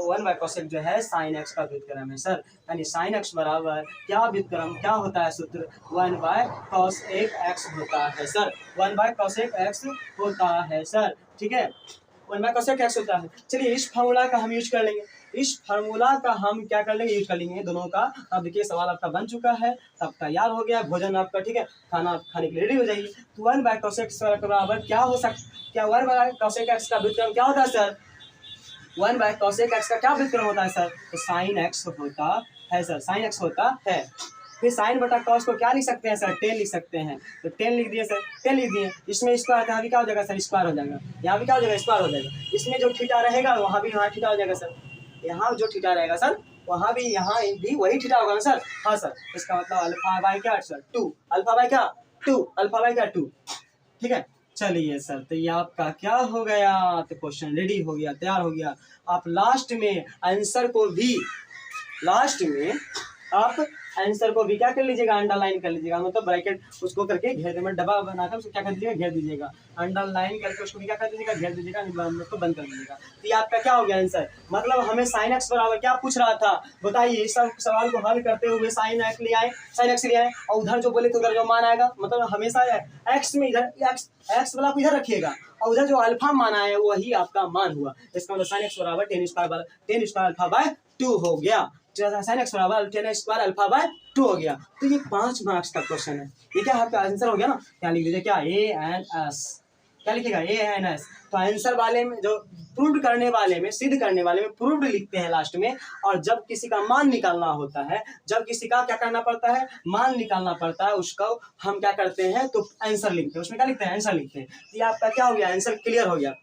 1 बाय कॉसेक जो है साइन एक्स का व्युत्क्रम है सर, यानी साइन एक्स बराबर क्या व्युत्क्रम क्या होता है सूत्र 1 बाय कॉसेक एक्स होता है सर, 1 बाय कॉसेक एक्स होता है सर, ठीक है, 1 बाय कॉसेक एक्स होता है। चलिए इस फार्मूला का हम यूज कर लेंगे, इस फार्मूला का हम क्या कर लेंगे यूज कर लेंगे दोनों का। अब देखिए सवाल आपका बन चुका है, तब तैयार हो गया भोजन आपका, ठीक है, खाना खाने के लिए रेडी हो जाइए। तो 1 बाय कॉसेक एक्स बराबर क्या हो सकता, क्या 1 बाय कॉसेक एक्स का व्युत्क्रम क्या होता है सर, 1 बाय कॉसेक एक्स का क्या व्युत्क्रम होता है सर, तो साइन एक्स होता है सर, साइन एक्स होता है। फिर साइन बटा कॉस को क्या लिख सकते हैं सर 10 लिख सकते हैं, तो 10 लिख दिए सर, 10 लिख दिए, इसमें स्क्वायर यहाँ भी क्या हो जाएगा सर स्क्वायर हो जाएगा, यहाँ भी क्या हो जाएगा स्क्वायर हो जाएगा, इसमें जो थीटा रहेगा वहाँ भी यहाँ थीटा हो जाएगा सर, यहाँ जो थीटा रहेगा सर, वहाँ भी यहाँ भी वही थीटा होगा ना सर। हाँ सर, इसका मतलब अल्फा बाय क्या सर 2, अल्फा बाय क्या 2, अल्फा बाय क्या 2। ठीक है, चलिए सर, तो ये आपका क्या हो गया, तो क्वेश्चन रेडी हो गया, तैयार हो गया। आप लास्ट में आंसर को भी, लास्ट में आप आंसर को भी क्या कर लीजिएगा, अंडरलाइन कर लीजिएगा, मतलब ब्रैकेट उसको करके घेर में डब्बा बनाकर उसको क्या कर दीजिएगा, घेर दीजिएगा, अंडरलाइन करके उसको भी क्या कर दीजिएगा, घेर दीजिएगा, उसको बंद कर दीजिएगा। तो ये आपका क्या हो गया आंसर, मतलब हमें साइन एक्स बराबर क्या पूछ रहा था, बताइए। इस सवाल को हल करते हुए साइन एक्स ले आए, साइन एक्स ले आए, और उधर जो बोले तो उधर जो मान आएगा, मतलब हमेशा एक्स में इधर एक्स वाला को इधर रखिएगा, और उधर जो अल्फा माना है वही आपका मान हुआ। इसका मतलब साइन एक्स बराबर टेन स्क्वायर अल्फा बाय 2 हो गया। साइन एक्स बराबर टेन स्क्वायर अल्फा बाय 2 हो गया। तो ये 5 मार्क्स का क्वेश्चन है। ये क्या आपका आंसर हो गया ना, क्या लिख दीजिए, क्या ANS, क्या लिखेगा ANS। तो आंसर वाले में जो प्रूव करने वाले में, सिद्ध करने वाले में प्रूव्ड लिखते हैं लास्ट में, और जब किसी का मान निकालना होता है, जब किसी का क्या करना पड़ता है, मान निकालना पड़ता है, उसको हम क्या करते हैं, तो आंसर लिखते हैं, उसमें क्या लिखते हैं, आंसर लिखते हैं। तो ये आपका क्या हो गया, आंसर क्लियर हो गया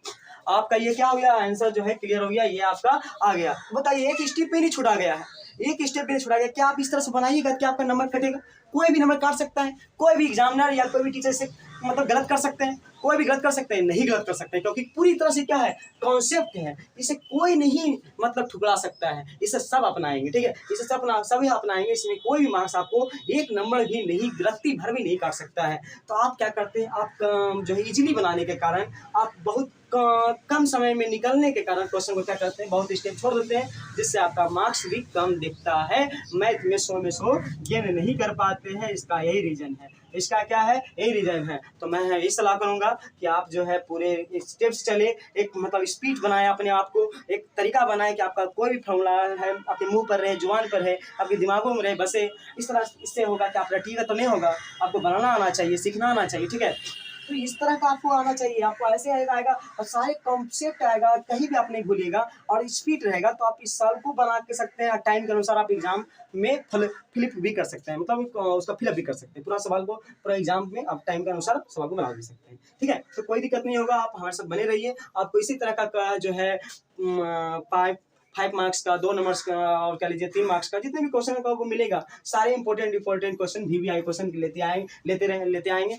आपका, ये क्या हो गया, आंसर जो है क्लियर हो गया, ये आपका आ गया। बताइए, एक स्टेप पे नहीं छूटा गया है, एक स्टेप पे छुड़ा गया। क्या आप इस तरह से बनाइएगा कि आपका नंबर कटेगा, कोई भी नंबर काट सकता है, कोई भी एग्जामिनर या कोई भी टीचर से मतलब गलत कर सकते हैं, कोई भी गलत कर सकते हैं, नहीं गलत कर सकते हैं, क्योंकि पूरी तरह से क्या है, कॉन्सेप्ट है, इसे कोई नहीं मतलब ठुकरा सकता है, इसे सब अपनाएंगे। ठीक है, इसे सब सभी अपनाएंगे, इसमें कोई भी मार्क्स आपको एक नंबर भी नहीं, रत्ती भर भी नहीं काट सकता है। तो आप क्या करते हैं, आप जो है इजीली बनाने के कारण, आप बहुत कम समय में निकलने के कारण क्वेश्चन को क्या करते हैं, बहुत स्टेप छोड़ देते हैं, जिससे आपका मार्क्स भी कम दिखता है। मैथ में 100 में 100 गेन नहीं कर पाते हैं, इसका यही रीजन है, इसका क्या है, यही रीजन है। तो मैं यही सलाह करूंगा कि आप जो है पूरे स्टेप्स चले, एक मतलब स्पीड बनाए अपने आप को, एक तरीका बनाए कि आपका कोई भी फॉर्मूला है आपके मुंह पर रहे, जुबान पर है, आपके दिमागों में रहे, बसे इस तरह। इससे होगा कि आप रटिएगा तो नहीं होगा, आपको बनाना आना चाहिए, सीखना आना चाहिए। ठीक है, तो इस तरह का आपको आना चाहिए, आपको ऐसे आएगा और सारे कॉन्सेप्ट आएगा, कहीं भी आप नहीं भूलिएगा, और स्पीड रहेगा। तो आप इस सवाल को बना के सकते हैं, टाइम के अनुसार आप एग्जाम में फिलिप भी कर सकते हैं, मतलब उसका फिलअप भी कर सकते हैं, पूरा सवाल को, पूरा एग्जाम में आप टाइम के अनुसार सवाल को बना भी सकते हैं। ठीक है, तो कोई दिक्कत नहीं होगा, आप हमारे साथ बने रहिए। आपको इसी तरह का जो है 5 मार्क्स का, 2 नंबर्स का, और क्या लीजिए 3 मार्क्स का, जितने भी क्वेश्चन आपको मिलेगा, सारे इंपॉर्टेंट क्वेश्चन VVI क्वेश्चन लेते आएंगे।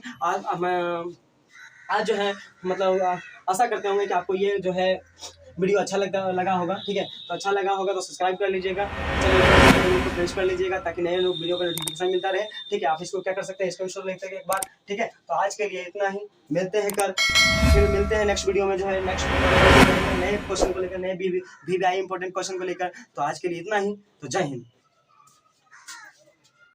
आज जो है मतलब आशा करते होंगे कि आपको ये जो है वीडियो अच्छा लगा होगा। ठीक है, तो अच्छा लगा होगा तो सब्सक्राइब कर लीजिएगा, चलिए को प्रेस कर लीजिएगा, ताकि नए लोग वीडियो का नोटिफिकेशन मिलता रहे। ठीक है, आप इसको क्या कर सकते हैं, स्क्रीनशॉट लेते हैं एक बार। ठीक है, तो आज के लिए इतना ही, मिलते हैं कल, फिर मिलते हैं नेक्स्ट वीडियो में, जो है नेक्स्ट नए क्वेश्चन को लेकर, नए VVI इंपॉर्टेंट क्वेश्चन को लेकर। तो आज के लिए इतना ही, तो जय हिंद।